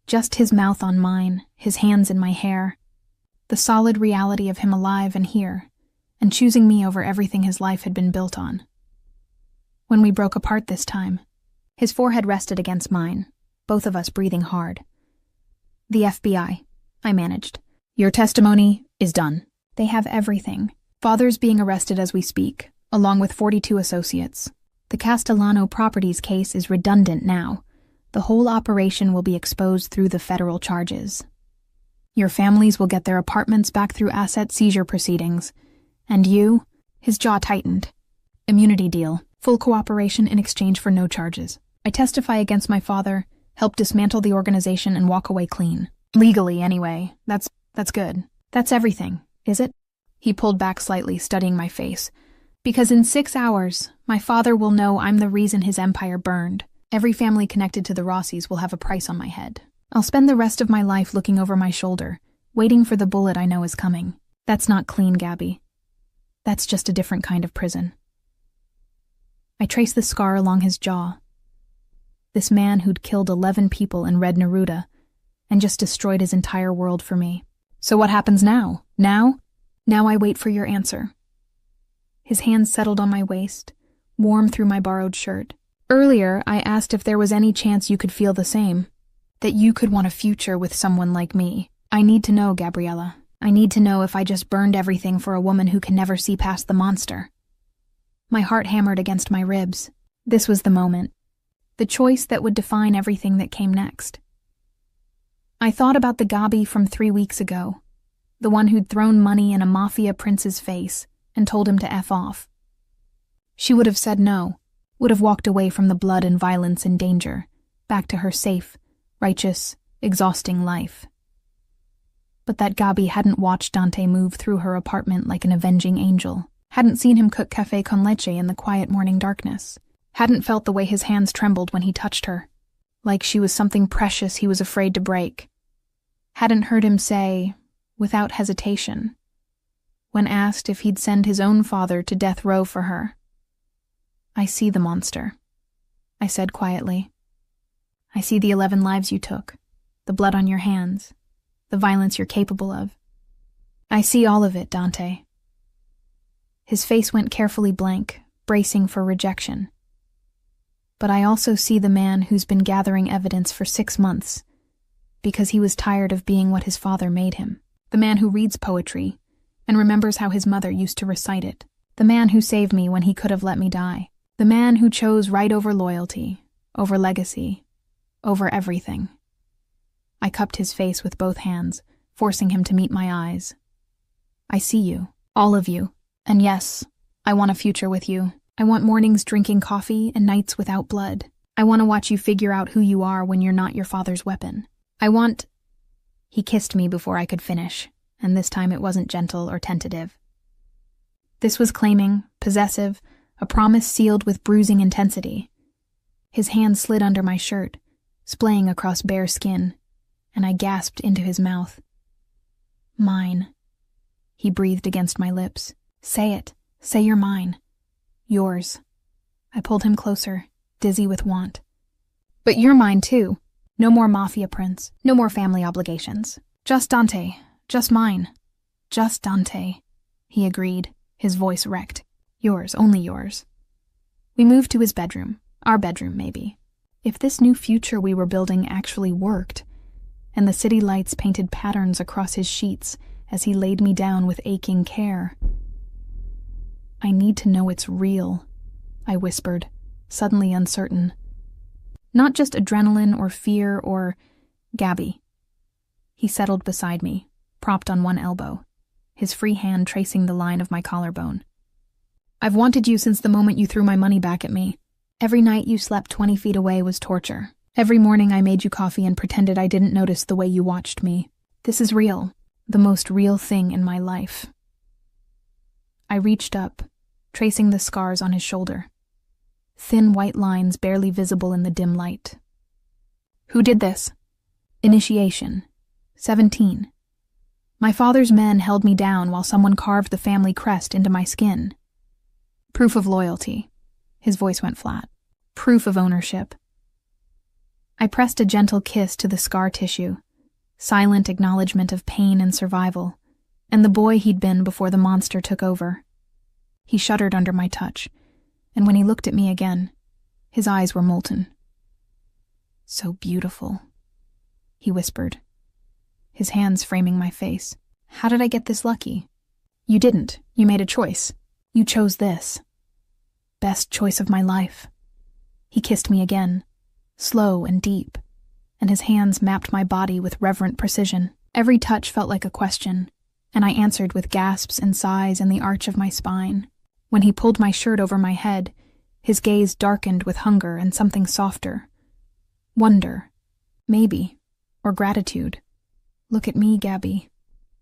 A: Just his mouth on mine, his hands in my hair. The solid reality of him alive and here, and choosing me over everything his life had been built on. When we broke apart this time, his forehead rested against mine, both of us breathing hard. The FBI, I managed. Your testimony is done. They have everything. Father's being arrested as we speak, along with 42 associates. The Castellano Properties case is redundant now. The whole operation will be exposed through the federal charges. Your families will get their apartments back through asset seizure proceedings. And you? His jaw tightened. Immunity deal. Full cooperation in exchange for no charges. I testify against my father, help dismantle the organization, and walk away clean. Legally, anyway. That's good. That's everything, is it? He pulled back slightly, studying my face. Because in 6 hours, my father will know I'm the reason his empire burned. Every family connected to the Rossies will have a price on my head. I'll spend the rest of my life looking over my shoulder, waiting for the bullet I know is coming. That's not clean, Gabby. That's just a different kind of prison. I traced the scar along his jaw. This man who'd killed 11 people in Red Neruda and just destroyed his entire world for me. So what happens now? Now I wait for your answer. His hands settled on my waist, warm through my borrowed shirt. Earlier, I asked if there was any chance you could feel the same, that you could want a future with someone like me. I need to know, Gabriella. I need to know if I just burned everything for a woman who can never see past the monster. My heart hammered against my ribs. This was the moment. The choice that would define everything that came next. I thought about the Gabi from 3 weeks ago, the one who'd thrown money in a Mafia prince's face and told him to F off. She would have said no, would have walked away from the blood and violence and danger, back to her safe, righteous, exhausting life. But that Gabi hadn't watched Dante move through her apartment like an avenging angel, hadn't seen him cook café con leche in the quiet morning darkness, hadn't felt the way his hands trembled when he touched her, like she was something precious he was afraid to break, hadn't heard him say, without hesitation, when asked if he'd send his own father to death row for her, "I see the monster," I said quietly. "I see the 11 lives you took, the blood on your hands, the violence you're capable of. I see all of it, Dante." His face went carefully blank, bracing for rejection. "But I also see the man who's been gathering evidence for 6 months, because he was tired of being what his father made him. The man who reads poetry and remembers how his mother used to recite it. The man who saved me when he could have let me die. The man who chose right over loyalty, over legacy, over everything." I cupped his face with both hands, forcing him to meet my eyes. "I see you, all of you. And yes, I want a future with you. I want mornings drinking coffee and nights without blood. I want to watch you figure out who you are when you're not your father's weapon. I want—" He kissed me before I could finish, and this time it wasn't gentle or tentative. This was claiming, possessive, a promise sealed with bruising intensity. His hand slid under my shirt, splaying across bare skin, and I gasped into his mouth. "Mine," he breathed against my lips. "Say it. Say you're mine. Yours." I pulled him closer, dizzy with want. "But you're mine too. No more Mafia prince. No more family obligations. Just Dante. Just mine. Just Dante," he agreed, his voice wrecked. "Yours, only yours." We moved to his bedroom. Our bedroom, maybe. If this new future we were building actually worked, and the city lights painted patterns across his sheets as he laid me down with aching care. "I need to know it's real," I whispered, suddenly uncertain. "Not just adrenaline or fear or Gabby." He settled beside me, propped on one elbow, his free hand tracing the line of my collarbone. "I've wanted you since the moment you threw my money back at me. Every night you slept 20 feet away was torture. Every morning I made you coffee and pretended I didn't notice the way you watched me. This is real, the most real thing in my life." I reached up, tracing the scars on his shoulder. Thin white lines barely visible in the dim light. "Who did this?" "Initiation. 17. My father's men held me down while someone carved the family crest into my skin. Proof of loyalty." His voice went flat. "Proof of ownership." I pressed a gentle kiss to the scar tissue, silent acknowledgement of pain and survival, and the boy he'd been before the monster took over. He shuddered under my touch, and when he looked at me again, his eyes were molten. "So beautiful," he whispered, his hands framing my face. "How did I get this lucky?" "You didn't. You made a choice. You chose this. Best choice of my life." He kissed me again, slow and deep, and his hands mapped my body with reverent precision. Every touch felt like a question, and I answered with gasps and sighs in the arch of my spine. When he pulled my shirt over my head, his gaze darkened with hunger and something softer. Wonder, maybe, or gratitude. "Look at me, Gabby,"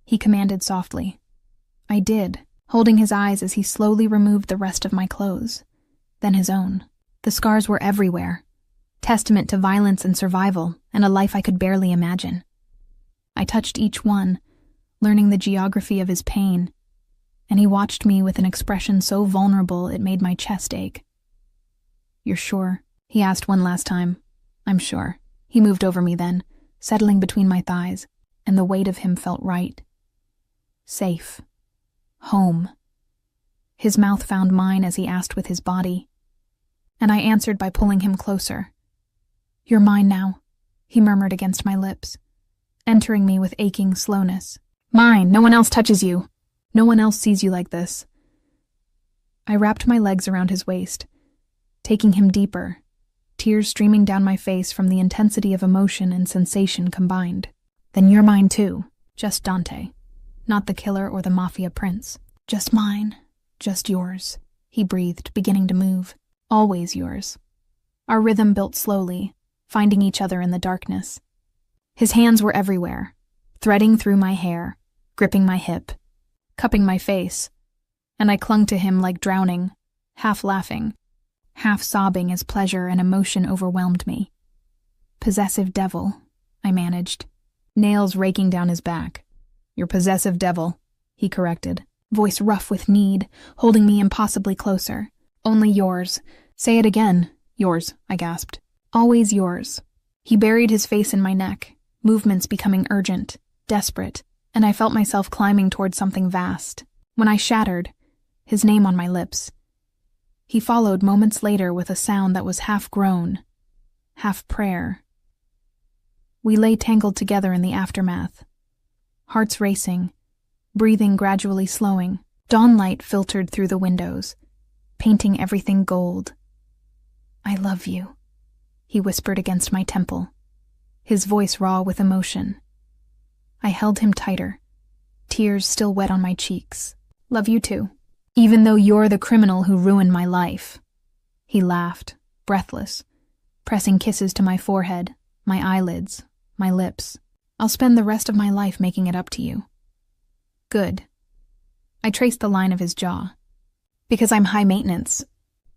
A: he commanded softly. I did, holding his eyes as he slowly removed the rest of my clothes, then his own. The scars were everywhere, testament to violence and survival and a life I could barely imagine. I touched each one, learning the geography of his pain, and he watched me with an expression so vulnerable it made my chest ache. "You're sure?" he asked one last time. "I'm sure." He moved over me then, settling between my thighs, and the weight of him felt right. Safe. Home. His mouth found mine as he asked with his body, and I answered by pulling him closer. "You're mine now," he murmured against my lips, entering me with aching slowness. "Mine, no one else touches you. No one else sees you like this." I wrapped my legs around his waist, taking him deeper, tears streaming down my face from the intensity of emotion and sensation combined. "Then you're mine too, just Dante. Not the killer or the Mafia prince. Just mine, just yours," he breathed, beginning to move. "Always yours." Our rhythm built slowly, finding each other in the darkness. His hands were everywhere, threading through my hair, gripping my hip, cupping my face, and I clung to him like drowning, half laughing, half sobbing as pleasure and emotion overwhelmed me. "Possessive devil," I managed, nails raking down his back. "Your possessive devil," he corrected, voice rough with need, holding me impossibly closer. "Only yours." "Say it again." "Yours," I gasped. "Always yours." He buried his face in my neck, movements becoming urgent, desperate, and I felt myself climbing toward something vast. When I shattered, his name on my lips, he followed moments later with a sound that was half groan, half prayer. We lay tangled together in the aftermath, hearts racing, breathing gradually slowing. Dawnlight filtered through the windows, painting everything gold. "I love you," he whispered against my temple, his voice raw with emotion. I held him tighter, tears still wet on my cheeks. "Love you too, even though you're the criminal who ruined my life." He laughed, breathless, pressing kisses to my forehead, my eyelids, my lips. "I'll spend the rest of my life making it up to you." "Good." I traced the line of his jaw. "Because I'm high maintenance.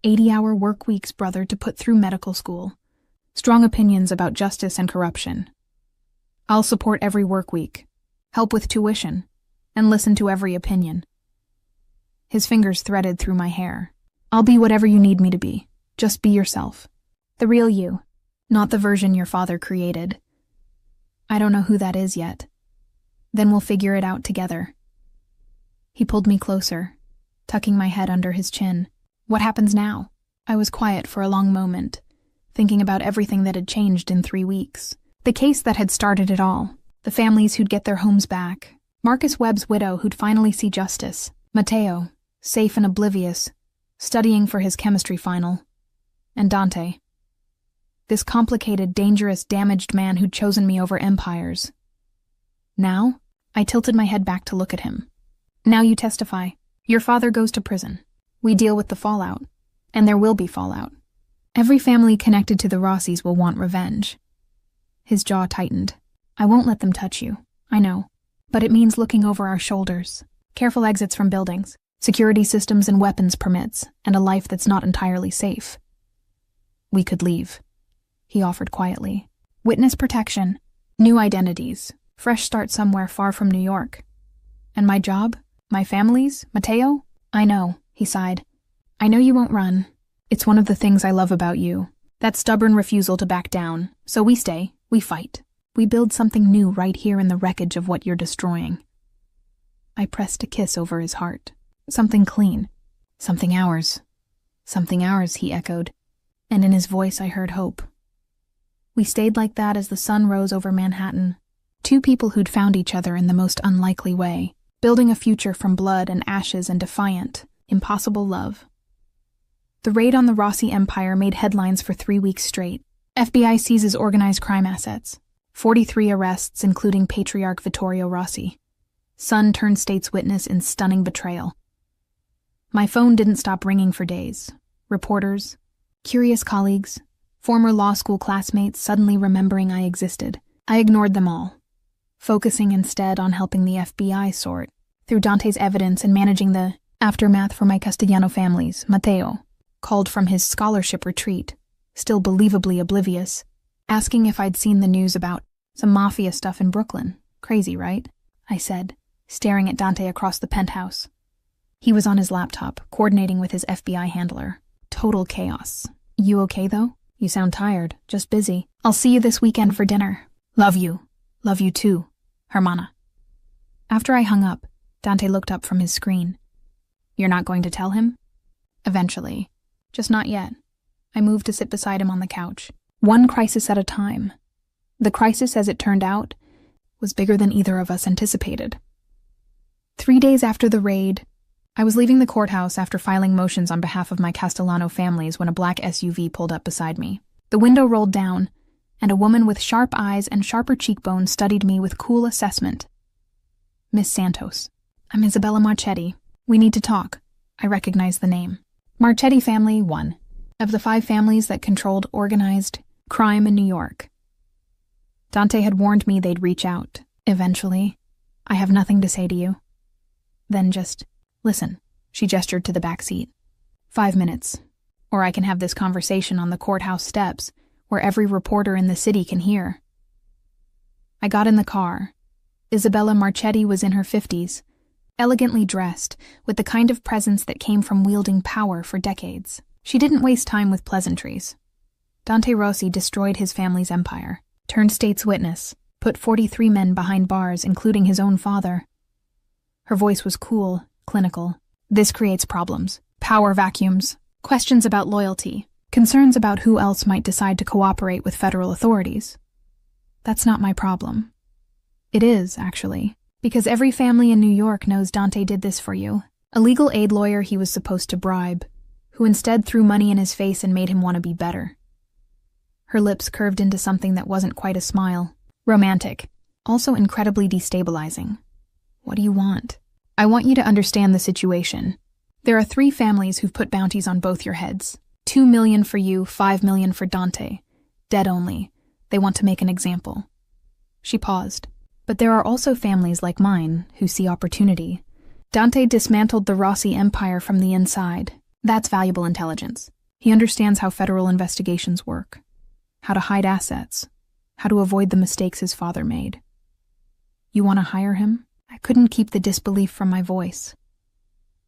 A: 80-hour work weeks, brother, to put through medical school. Strong opinions about justice and corruption. I'll support every work week, help with tuition, and listen to every opinion." His fingers threaded through my hair. "I'll be whatever you need me to be. Just be yourself. The real you, not the version your father created. I don't know who that is yet. Then we'll figure it out together." He pulled me closer, tucking my head under his chin. "What happens now?" I was quiet for a long moment, thinking about everything that had changed in 3 weeks. The case that had started it all, the families who'd get their homes back, Marcus Webb's widow who'd finally see justice, Matteo, safe and oblivious, studying for his chemistry final, and Dante. This complicated, dangerous, damaged man who'd chosen me over empires. Now, I tilted my head back to look at him. "Now you testify. Your father goes to prison. We deal with the fallout, and there will be fallout. Every family connected to the Rossis will want revenge." His jaw tightened. "I won't let them touch you, I know, but it means looking over our shoulders, careful exits from buildings, security systems and weapons permits, and a life that's not entirely safe." "We could leave," he offered quietly. "Witness protection, new identities, fresh start somewhere far from New York. And my job, my family's, Matteo? I know," he sighed. "I know you won't run. It's one of the things I love about you, that stubborn refusal to back down. So we stay, we fight. We build something new right here in the wreckage of what you're destroying." I pressed a kiss over his heart. "Something clean. Something ours." "Something ours," he echoed, and in his voice I heard hope. We stayed like that as the sun rose over Manhattan, two people who'd found each other in the most unlikely way, building a future from blood and ashes and defiant, impossible love. The raid on the Rossi empire made headlines for 3 weeks straight. FBI seizes organized crime assets. 43 arrests, including Patriarch Vittorio Rossi. Son turned state's witness in stunning betrayal. My phone didn't stop ringing for days. Reporters, curious colleagues, former law school classmates suddenly remembering I existed. I ignored them all, focusing instead on helping the FBI sort through Dante's evidence and managing the aftermath for my Castellano families. Matteo called from his scholarship retreat, still believably oblivious, asking if I'd seen the news about some Mafia stuff in Brooklyn. Crazy, right? I said, staring at Dante across the penthouse. He was on his laptop, coordinating with his FBI handler. Total chaos. You okay, though? You sound tired, just busy. I'll see you this weekend for dinner. Love you. Love you too, Hermana. After I hung up, Dante looked up from his screen. You're not going to tell him? Eventually. Just not yet. I moved to sit beside him on the couch. One crisis at a time. The crisis, as it turned out, was bigger than either of us anticipated. 3 days after the raid, I was leaving the courthouse after filing motions on behalf of my Castellano families when a black SUV pulled up beside me. The window rolled down, and a woman with sharp eyes and sharper cheekbones studied me with cool assessment. Miss Santos. I'm Isabella Marchetti. We need to talk. I recognized the name. Marchetti family 1, of the 5 families that controlled organized crime in New York. Dante had warned me they'd reach out. Eventually. I have nothing to say to you. Then just listen. She gestured to the back seat. 5 minutes. Or I can have this conversation on the courthouse steps, where every reporter in the city can hear. I got in the car. Isabella Marchetti was in her 50s, elegantly dressed, with the kind of presence that came from wielding power for decades. She didn't waste time with pleasantries. Dante Rossi destroyed his family's empire, turned state's witness, put 43 men behind bars, including his own father. Her voice was cool, clinical. This creates problems. Power vacuums, questions about loyalty, concerns about who else might decide to cooperate with federal authorities. That's not my problem. It is, actually, because every family in New York knows Dante did this for you. A legal aid lawyer he was supposed to bribe, who instead threw money in his face and made him want to be better. Her lips curved into something that wasn't quite a smile. Romantic, also incredibly destabilizing. What do you want? I want you to understand the situation. There are 3 families who've put bounties on both your heads. 2 million for you, 5 million for Dante. Dead only. They want to make an example. She paused. But there are also families like mine who see opportunity. Dante dismantled the Rossi empire from the inside. That's valuable intelligence. He understands how federal investigations work, how to hide assets, how to avoid the mistakes his father made. You want to hire him? I couldn't keep the disbelief from my voice.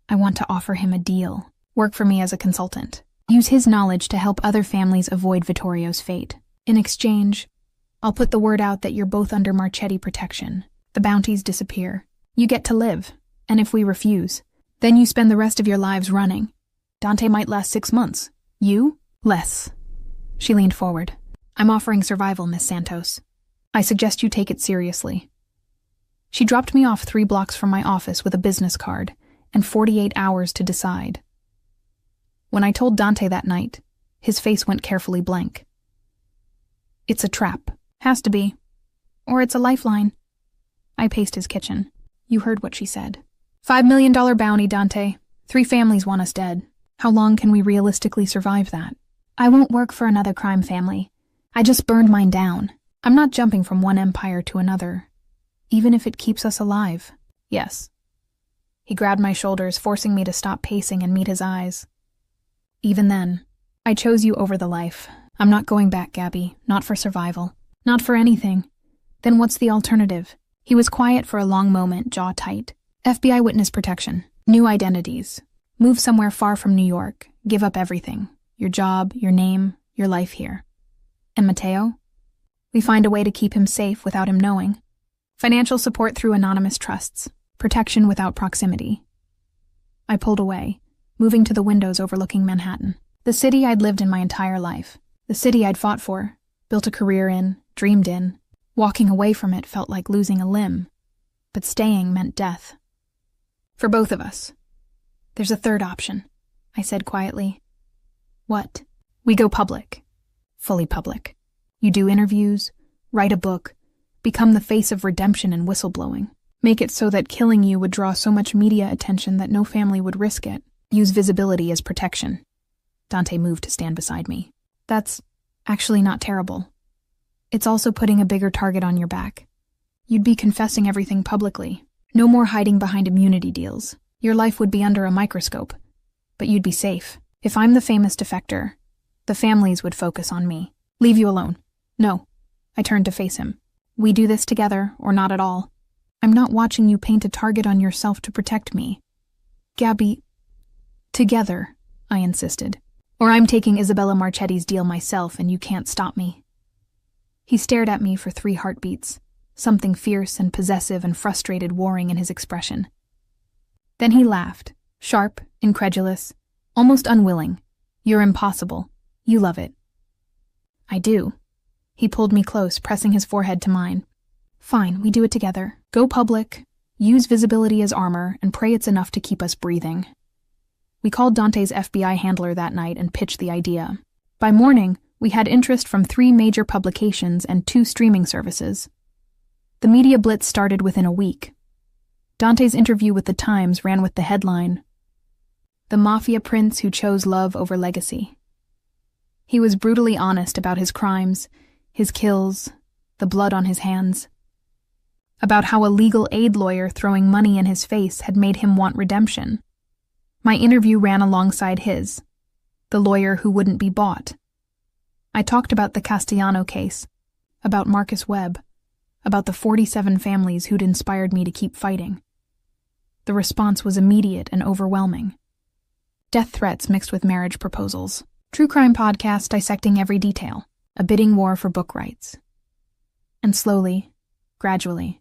A: I want to offer him a deal. Work for me as a consultant. Use his knowledge to help other families avoid Vittorio's fate. In exchange, I'll put the word out that you're both under Marchetti protection. The bounties disappear. You get to live. And if we refuse, then you spend the rest of your lives running. Dante might last 6 months. You? Less. She leaned forward. I'm offering survival, Miss Santos. I suggest you take it seriously. She dropped me off 3 blocks from my office with a business card and 48 hours to decide. When I told Dante that night, his face went carefully blank. It's a trap. Has to be. Or it's a lifeline. I paced his kitchen. You heard what she said. $5 million bounty, Dante. 3 families want us dead. How long can we realistically survive that? I won't work for another crime family. I just burned mine down. I'm not jumping from one empire to another, even if it keeps us alive. Yes. He grabbed my shoulders, forcing me to stop pacing and meet his eyes. Even then, I chose you over the life. I'm not going back, Gabby. Not for survival. Not for anything. Then what's the alternative? He was quiet for a long moment, jaw tight. FBI witness protection. New identities. Move somewhere far from New York. Give up everything. Your job, your name, your life here. And Matteo? We find a way to keep him safe without him knowing. Financial support through anonymous trusts. Protection without proximity. I pulled away, moving to the windows overlooking Manhattan. The city I'd lived in my entire life. The city I'd fought for, built a career in, dreamed in. Walking away from it felt like losing a limb. But staying meant death. For both of us. There's a third option, I said quietly. What? We go public. Fully public. You do interviews, Write a book. Become the face of redemption and whistleblowing. Make it so that killing you would draw so much media attention that no family would risk it. Use visibility as protection. Dante moved to stand beside me. That's actually not terrible. It's also putting a bigger target on your back. You'd be confessing everything publicly. No more hiding behind immunity deals. Your life would be under a microscope. But you'd be safe. If I'm the famous defector, the families would focus on me. Leave you alone. No. I turned to face him. We do this together, or not at all. I'm not watching you paint a target on yourself to protect me. Gabby, together, I insisted. Or I'm taking Isabella Marchetti's deal myself and you can't stop me. He stared at me for 3 heartbeats, something fierce and possessive and frustrated warring in his expression. Then he laughed, sharp, incredulous, almost unwilling. You're impossible. You love it. I do. He pulled me close, pressing his forehead to mine. Fine, we do it together. Go public, use visibility as armor, and pray it's enough to keep us breathing. We called Dante's FBI handler that night and pitched the idea. By morning, we had interest from 3 major publications and 2 streaming services. The media blitz started within a week. Dante's interview with The Times ran with the headline, "The Mafia Prince Who Chose Love Over Legacy." He was brutally honest about his crimes, his kills, the blood on his hands. About how a legal aid lawyer throwing money in his face had made him want redemption. My interview ran alongside his, the lawyer who wouldn't be bought. I talked about the Castellano case, about Marcus Webb, about the 47 families who'd inspired me to keep fighting. The response was immediate and overwhelming. Death threats mixed with marriage proposals. True crime podcast dissecting every detail. A bidding war for book rights. And slowly, gradually,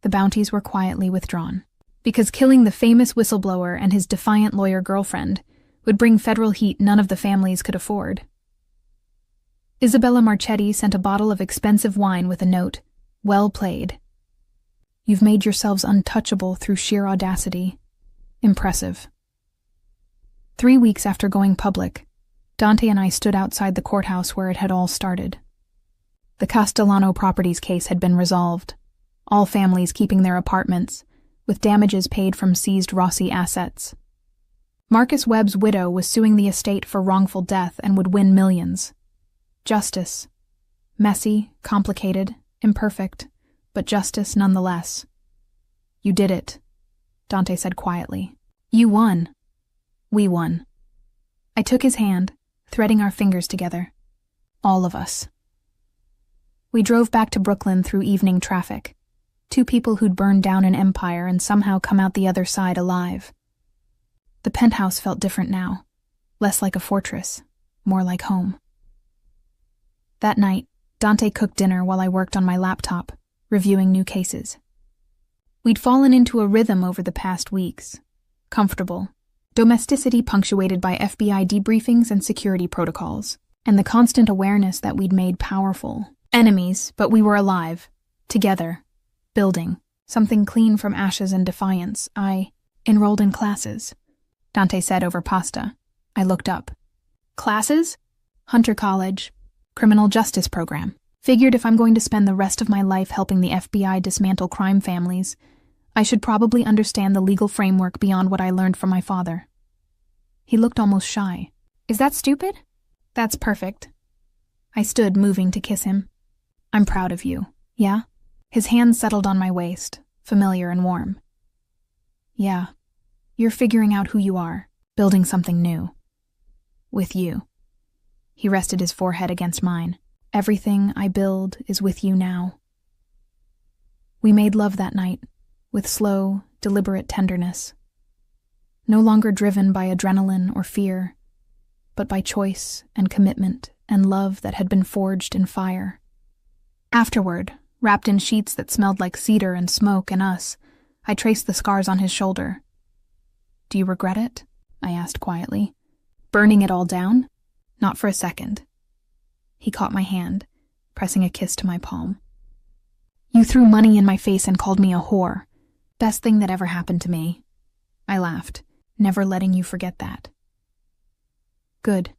A: the bounties were quietly withdrawn. Because killing the famous whistleblower and his defiant lawyer girlfriend would bring federal heat none of the families could afford. Isabella Marchetti sent a bottle of expensive wine with a note, "Well played. You've made yourselves untouchable through sheer audacity. Impressive." 3 weeks after going public, Dante and I stood outside the courthouse where it had all started. The Castellano Properties case had been resolved, all families keeping their apartments, with damages paid from seized Rossi assets. Marcus Webb's widow was suing the estate for wrongful death and would win millions. Justice. Messy, complicated, imperfect, but justice nonetheless. "You did it," Dante said quietly. "You won. We won." I took his hand, threading our fingers together. All of us. We drove back to Brooklyn through evening traffic. 2 people who'd burned down an empire and somehow come out the other side alive. The penthouse felt different now. Less like a fortress, more like home. That night, Dante cooked dinner while I worked on my laptop, reviewing new cases. We'd fallen into a rhythm over the past weeks. Comfortable. Domesticity punctuated by FBI debriefings and security protocols, and the constant awareness that we'd made powerful. Enemies, but we were alive. Together. Building. Something clean from ashes and defiance. I enrolled in classes, Dante said over pasta. I looked up. Classes? Hunter College. Criminal Justice Program. Figured if I'm going to spend the rest of my life helping the FBI dismantle crime families, I should probably understand the legal framework beyond what I learned from my father. He looked almost shy. Is that stupid? That's perfect. I stood, moving to kiss him. I'm proud of you. Yeah? His hand settled on my waist, familiar and warm. Yeah. You're figuring out who you are, building something new. With you. He rested his forehead against mine. Everything I build is with you now. We made love that night, with slow, deliberate tenderness. No longer driven by adrenaline or fear, but by choice and commitment and love that had been forged in fire. Afterward, wrapped in sheets that smelled like cedar and smoke and us, I traced the scars on his shoulder. Do you regret it? I asked quietly. Burning it all down? Not for a second. He caught my hand, pressing a kiss to my palm. You threw money in my face and called me a whore. Best thing that ever happened to me. I laughed, never letting you forget that. Good.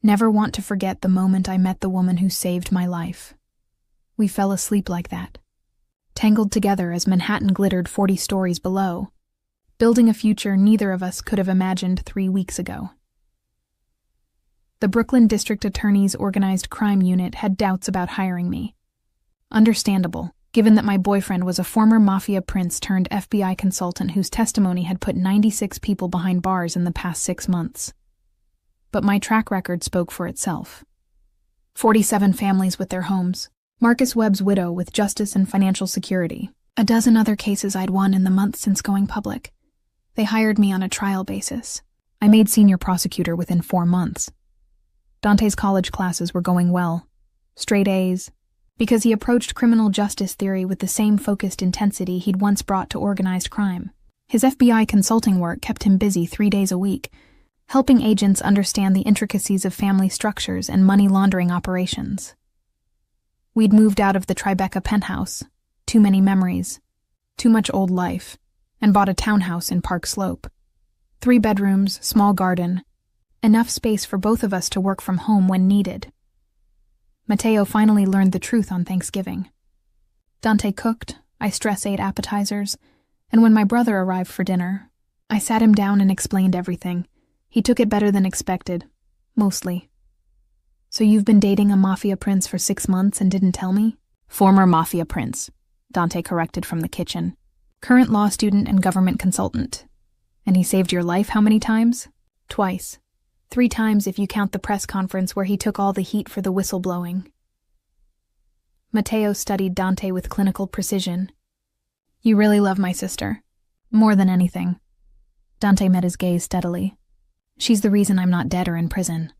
A: Never want to forget the moment I met the woman who saved my life. We fell asleep like that, tangled together as Manhattan glittered 40 stories below, building a future neither of us could have imagined 3 weeks ago. The Brooklyn District Attorney's Organized Crime Unit had doubts about hiring me. Understandable, given that my boyfriend was a former Mafia prince turned FBI consultant whose testimony had put 96 people behind bars in the past 6 months. But my track record spoke for itself. 47 families with their homes, Marcus Webb's widow with justice and financial security, a dozen other cases I'd won in the months since going public. They hired me on a trial basis. I made senior prosecutor within 4 months. Dante's college classes were going well. Straight A's. Because he approached criminal justice theory with the same focused intensity he'd once brought to organized crime. His FBI consulting work kept him busy 3 days a week, helping agents understand the intricacies of family structures and money laundering operations. We'd moved out of the Tribeca penthouse, too many memories, too much old life, and bought a townhouse in Park Slope. 3 bedrooms, small garden, enough space for both of us to work from home when needed. Mateo finally learned the truth on Thanksgiving. Dante cooked, I stress-ate appetizers, and when my brother arrived for dinner, I sat him down and explained everything. He took it better than expected, mostly. So you've been dating a Mafia prince for 6 months and didn't tell me? Former Mafia prince, Dante corrected from the kitchen. Current law student and government consultant. And he saved your life how many times? Twice. 3 times if you count the press conference where he took all the heat for the whistleblowing. Mateo studied Dante with clinical precision. You really love my sister. More than anything. Dante met his gaze steadily. She's the reason I'm not dead or in prison.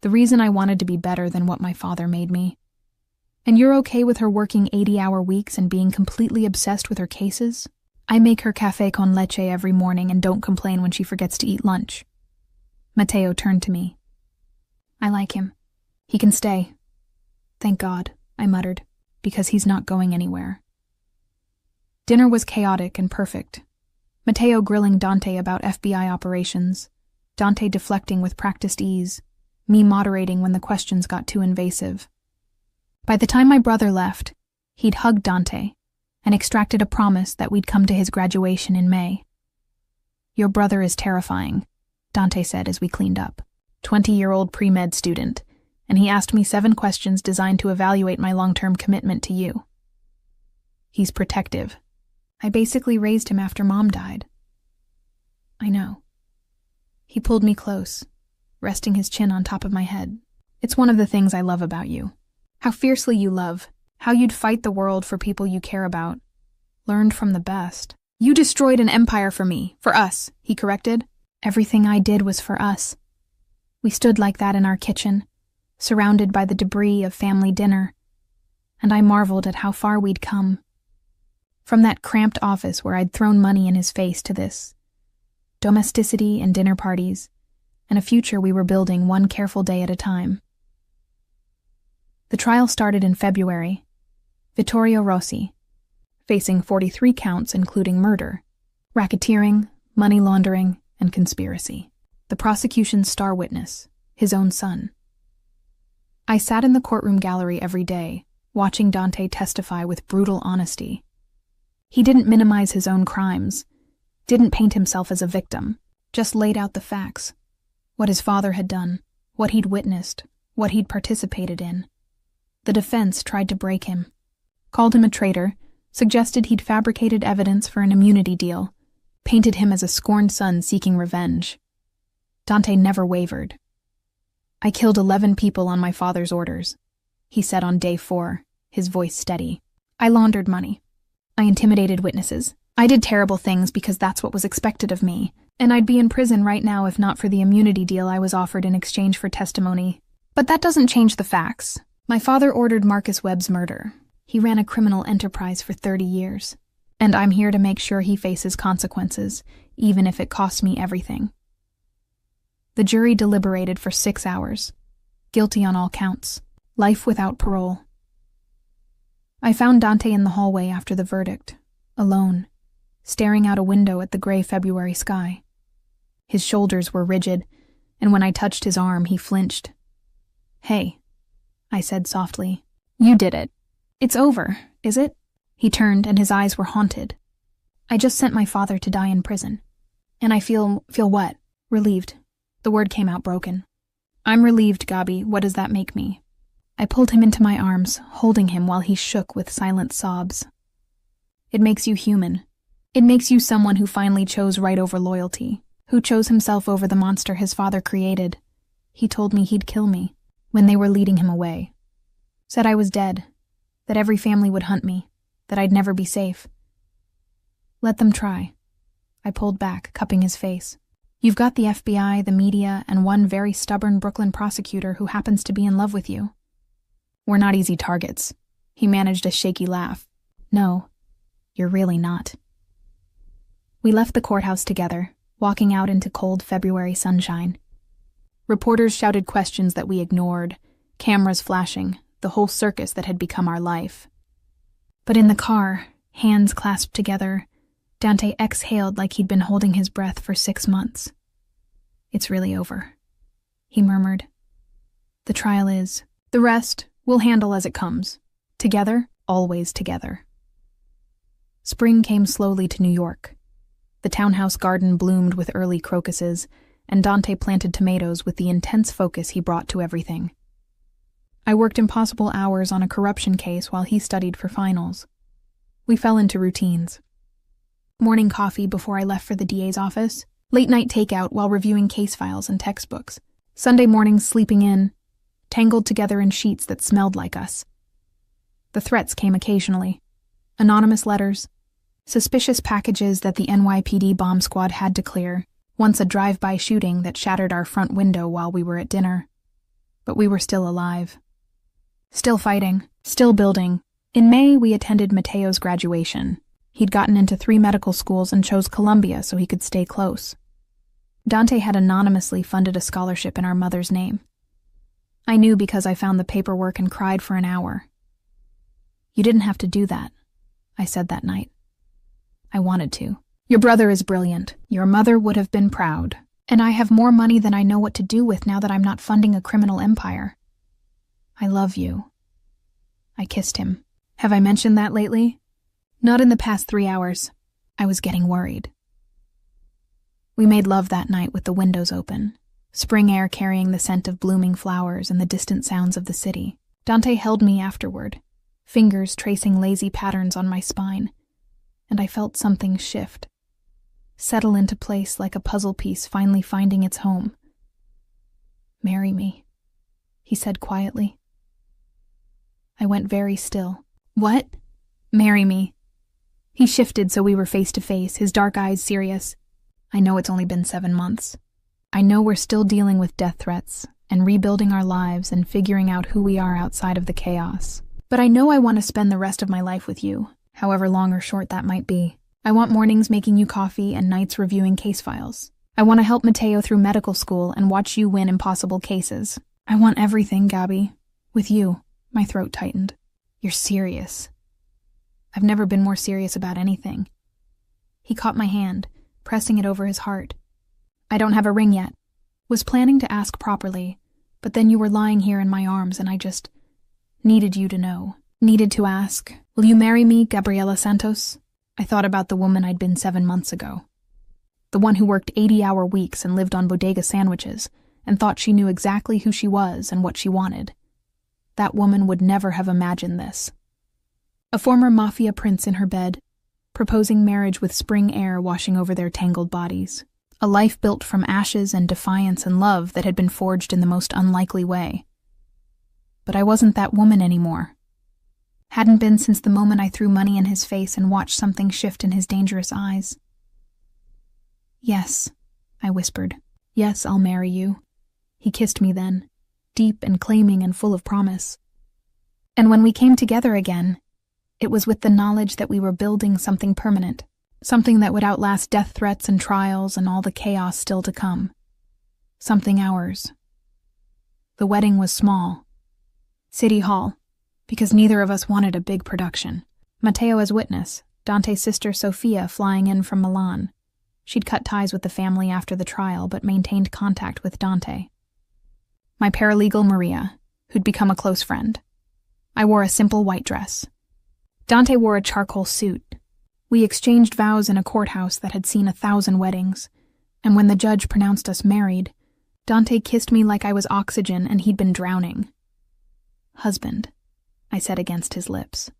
A: The reason I wanted to be better than what my father made me. And you're okay with her working 80-hour weeks and being completely obsessed with her cases? I make her café con leche every morning and don't complain when she forgets to eat lunch. Mateo turned to me. I like him. He can stay. Thank God, I muttered, because he's not going anywhere. Dinner was chaotic and perfect. Mateo grilling Dante about FBI operations, Dante deflecting with practiced ease, me moderating when the questions got too invasive. By the time my brother left, he'd hugged Dante and extracted a promise that we'd come to his graduation in May. Your brother is terrifying, Dante said as we cleaned up. 20-year-old pre-med student, and he asked me 7 questions designed to evaluate my long-term commitment to you. He's protective. I basically raised him after Mom died. I know. He pulled me close, resting his chin on top of my head. It's one of the things I love about you. How fiercely you love, how you'd fight the world for people you care about. Learned from the best. You destroyed an empire for me, for us, he corrected. Everything I did was for us. We stood like that in our kitchen, surrounded by the debris of family dinner, and I marveled at how far we'd come. From that cramped office where I'd thrown money in his face to this. Domesticity and dinner parties, and a future we were building one careful day at a time. The trial started in February. Vittorio Rossi, facing 43 counts including murder, racketeering, money laundering, and conspiracy. The prosecution's star witness, his own son. I sat in the courtroom gallery every day, watching Dante testify with brutal honesty. He didn't minimize his own crimes, didn't paint himself as a victim, just laid out the facts. What his father had done, what he'd witnessed, what he'd participated in. The defense tried to break him, called him a traitor, suggested he'd fabricated evidence for an immunity deal, painted him as a scorned son seeking revenge. Dante never wavered. I killed 11 people on my father's orders, he said on day 4, his voice steady. I laundered money. I intimidated witnesses. I did terrible things because that's what was expected of me, and I'd be in prison right now if not for the immunity deal I was offered in exchange for testimony. But that doesn't change the facts. My father ordered Marcus Webb's murder. He ran a criminal enterprise for 30 years. And I'm here to make sure he faces consequences, even if it costs me everything. The jury deliberated for 6 hours. Guilty on all counts. Life without parole. I found Dante in the hallway after the verdict, alone, staring out a window at the gray February sky. His shoulders were rigid, and when I touched his arm, he flinched. Hey, I said softly. You did it. It's over, is it? He turned and his eyes were haunted. I just sent my father to die in prison. And I feel what? Relieved. The word came out broken. I'm relieved, Gabi. What does that make me? I pulled him into my arms, holding him while he shook with silent sobs. It makes you human. It makes you someone who finally chose right over loyalty, who chose himself over the monster his father created. He told me he'd kill me when they were leading him away. Said I was dead, that every family would hunt me, that I'd never be safe. Let them try. I pulled back, cupping his face. You've got the FBI, the media, and one very stubborn Brooklyn prosecutor who happens to be in love with you. We're not easy targets. He managed a shaky laugh. No, you're really not. We left the courthouse together, walking out into cold February sunshine. Reporters shouted questions that we ignored, cameras flashing, the whole circus that had become our life. But in the car, hands clasped together, Dante exhaled like he'd been holding his breath for 6 months. It's really over, he murmured. The trial is. The rest we'll handle as it comes. Together, always together. Spring came slowly to New York. The townhouse garden bloomed with early crocuses, and Dante planted tomatoes with the intense focus he brought to everything. I worked impossible hours on a corruption case while he studied for finals. We fell into routines. Morning coffee before I left for the DA's office, late-night takeout while reviewing case files and textbooks, Sunday mornings sleeping in, tangled together in sheets that smelled like us. The threats came occasionally. Anonymous letters, suspicious packages that the NYPD bomb squad had to clear, once a drive-by shooting that shattered our front window while we were at dinner. But we were still alive. Still fighting, still building. In May, we attended Mateo's graduation. He'd gotten into 3 medical schools and chose Columbia so he could stay close. Dante had anonymously funded a scholarship in our mother's name. I knew because I found the paperwork and cried for an hour. You didn't have to do that, I said that night. I wanted to. Your brother is brilliant. Your mother would have been proud. And I have more money than I know what to do with now that I'm not funding a criminal empire. I love you. I kissed him. Have I mentioned that lately? Not in the past 3 hours. I was getting worried. We made love that night with the windows open, spring air carrying the scent of blooming flowers and the distant sounds of the city. Dante held me afterward, fingers tracing lazy patterns on my spine, and I felt something shift, settle into place like a puzzle piece finally finding its home. Marry me, he said quietly. I went very still. What? Marry me. He shifted so we were face to face, his dark eyes serious. I know it's only been 7 months. I know we're still dealing with death threats and rebuilding our lives and figuring out who we are outside of the chaos. But I know I want to spend the rest of my life with you, however long or short that might be. I want mornings making you coffee and nights reviewing case files. I want to help Mateo through medical school and watch you win impossible cases. I want everything, Gabi. With you. My throat tightened. You're serious. I've never been more serious about anything. He caught my hand, pressing it over his heart. I don't have a ring yet. Was planning to ask properly, but then you were lying here in my arms and I just needed you to know. Needed to ask, will you marry me, Gabriela Santos? I thought about the woman I'd been 7 months ago. The one who worked 80-hour weeks and lived on bodega sandwiches and thought she knew exactly who she was and what she wanted. That woman would never have imagined this. A former Mafia prince in her bed, proposing marriage with spring air washing over their tangled bodies. A life built from ashes and defiance and love that had been forged in the most unlikely way. But I wasn't that woman anymore. Hadn't been since the moment I threw money in his face and watched something shift in his dangerous eyes. Yes, I whispered. Yes, I'll marry you. He kissed me then, deep and claiming and full of promise. And when we came together again, it was with the knowledge that we were building something permanent, something that would outlast death threats and trials and all the chaos still to come. Something ours. The wedding was small. City Hall, because neither of us wanted a big production. Mateo as witness, Dante's sister Sophia flying in from Milan. She'd cut ties with the family after the trial but maintained contact with Dante. My paralegal Maria, who'd become a close friend. I wore a simple white dress. Dante wore a charcoal suit. We exchanged vows in a courthouse that had seen 1,000 weddings, and when the judge pronounced us married, Dante kissed me like I was oxygen and he'd been drowning. Husband, I said against his lips.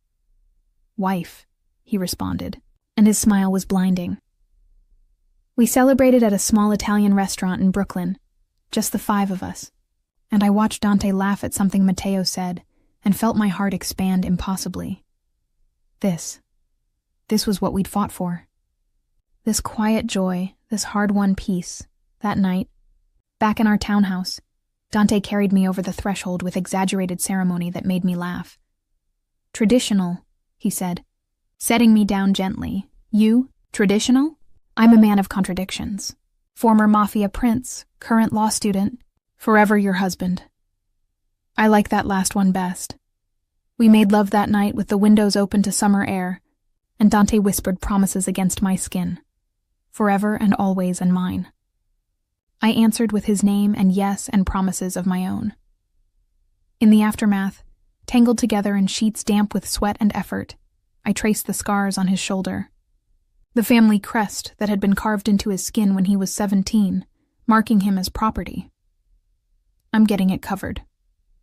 A: Wife, he responded, and his smile was blinding. We celebrated at a small Italian restaurant in Brooklyn, just the 5 of us, and I watched Dante laugh at something Matteo said and felt my heart expand impossibly. This was what we'd fought for. This quiet joy, this hard-won peace, that night, back in our townhouse, Dante carried me over the threshold with exaggerated ceremony that made me laugh. Traditional, he said, setting me down gently. You, traditional? I'm a man of contradictions. Former Mafia prince, current law student, forever your husband. I like that last one best. We made love that night with the windows open to summer air, and Dante whispered promises against my skin. Forever and always and mine. I answered with his name and yes and promises of my own. In the aftermath, tangled together in sheets damp with sweat and effort, I traced the scars on his shoulder. The family crest that had been carved into his skin when he was 17, marking him as property. I'm getting it covered,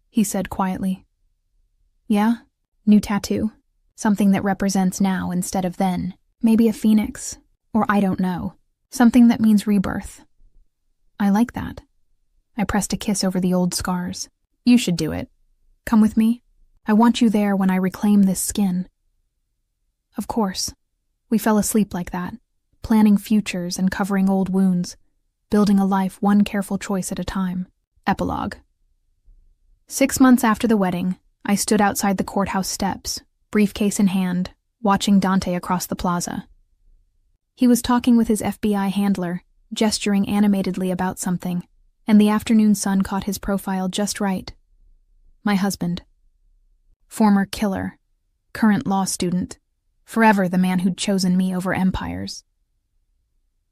A: he said quietly. Yeah? New tattoo. Something that represents now instead of then. Maybe a phoenix. Or I don't know. Something that means rebirth. I like that. I pressed a kiss over the old scars. You should do it. Come with me. I want you there when I reclaim this skin. Of course. We fell asleep like that, planning futures and covering old wounds, building a life one careful choice at a time. Epilogue. 6 months after the wedding, I stood outside the courthouse steps, briefcase in hand, watching Dante across the plaza. He was talking with his FBI handler, gesturing animatedly about something, and the afternoon sun caught his profile just right. My husband. Former killer, current law student, forever the man who'd chosen me over empires.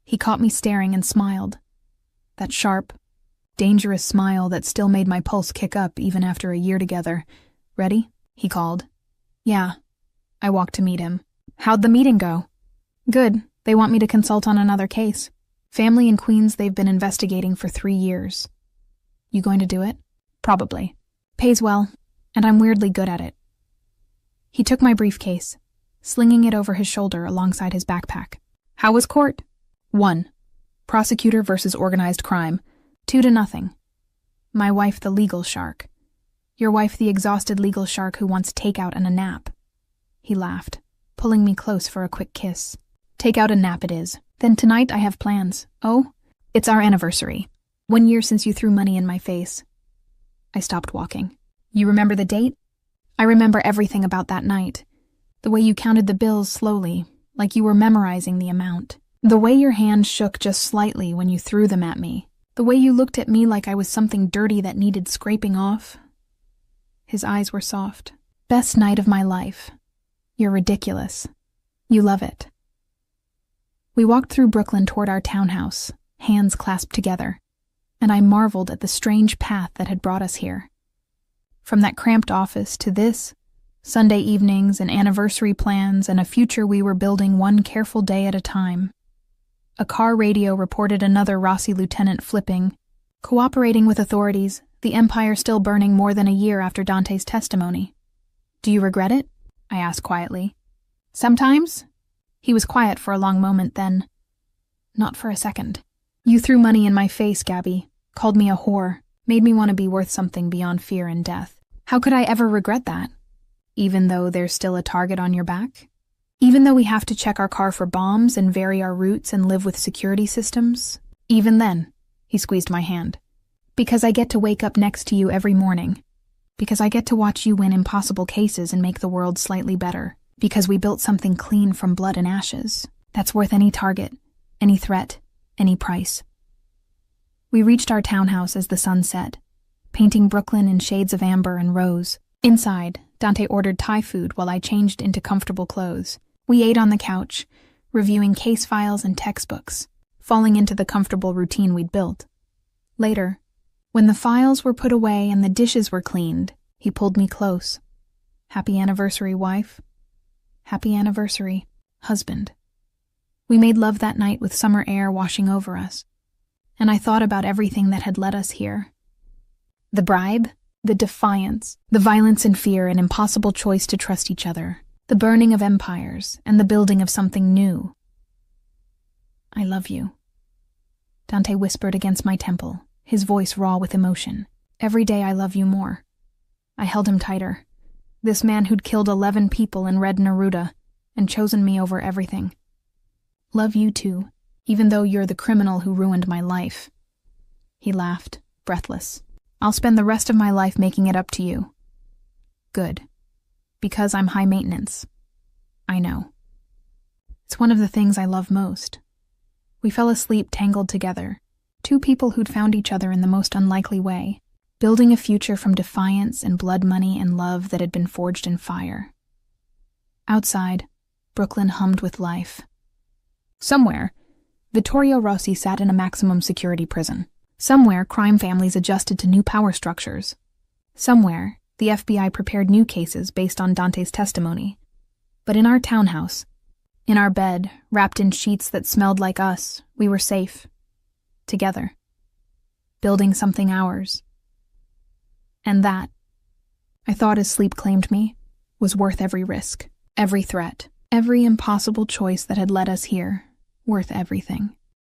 A: He caught me staring and smiled. That sharp, dangerous smile that still made my pulse kick up even after a year together. Ready? He called. Yeah. I walked to meet him. How'd the meeting go? Good. They want me to consult on another case. Family in Queens they've been investigating for 3 years. You going to do it? Probably. Pays well, and I'm weirdly good at it. He took my briefcase, slinging it over his shoulder alongside his backpack. How was court? 1. Prosecutor versus organized crime. 2-0. My wife the legal shark. Your wife the exhausted legal shark who wants takeout and a nap. He laughed, pulling me close for a quick kiss. Takeout and nap it is. Then tonight I have plans. Oh, it's our anniversary. 1 year since you threw money in my face. I stopped walking. You remember the date? I remember everything about that night. The way you counted the bills slowly, like you were memorizing the amount. The way your hand shook just slightly when you threw them at me. The way you looked at me like I was something dirty that needed scraping off. His eyes were soft. Best night of my life. You're ridiculous. You love it. We walked through Brooklyn toward our townhouse, hands clasped together, and I marveled at the strange path that had brought us here. From that cramped office to this, Sunday evenings and anniversary plans and a future we were building one careful day at a time. A car radio reported another Rossi lieutenant flipping, cooperating with authorities, the empire still burning more than a year after Dante's testimony. Do you regret it? I asked quietly. Sometimes? He was quiet for a long moment then. Not for a second. You threw money in my face, Gabby, called me a whore, made me want to be worth something beyond fear and death. How could I ever regret that? Even though there's still a target on your back? Even though we have to check our car for bombs and vary our routes and live with security systems? Even then, he squeezed my hand. Because I get to wake up next to you every morning. Because I get to watch you win impossible cases and make the world slightly better. Because we built something clean from blood and ashes. That's worth any target, any threat, any price. We reached our townhouse as the sun set, painting Brooklyn in shades of amber and rose. Inside, Dante ordered Thai food while I changed into comfortable clothes. We ate on the couch, reviewing case files and textbooks, falling into the comfortable routine we'd built. Later, when the files were put away and the dishes were cleaned, he pulled me close. Happy anniversary, wife. Happy anniversary, husband. We made love that night with summer air washing over us, and I thought about everything that had led us here. The bribe, the defiance, the violence and fear, an impossible choice to trust each other, the burning of empires, and the building of something new. I love you. Dante whispered against my temple, his voice raw with emotion. Every day I love you more. I held him tighter. This man who'd killed 11 people in Red Neruda and chosen me over everything. Love you too, even though you're the criminal who ruined my life. He laughed, breathless. I'll spend the rest of my life making it up to you. Good. Because I'm high maintenance. I know. It's one of the things I love most. We fell asleep tangled together, two people who'd found each other in the most unlikely way, building a future from defiance and blood money and love that had been forged in fire. Outside, Brooklyn hummed with life. Somewhere, Vittorio Rossi sat in a maximum security prison. Somewhere, crime families adjusted to new power structures. Somewhere, the FBI prepared new cases based on Dante's testimony. But in our townhouse, in our bed, wrapped in sheets that smelled like us, we were safe. Together. Building something ours. And that, I thought as sleep claimed me, was worth every risk, every threat, every impossible choice that had led us here, worth everything.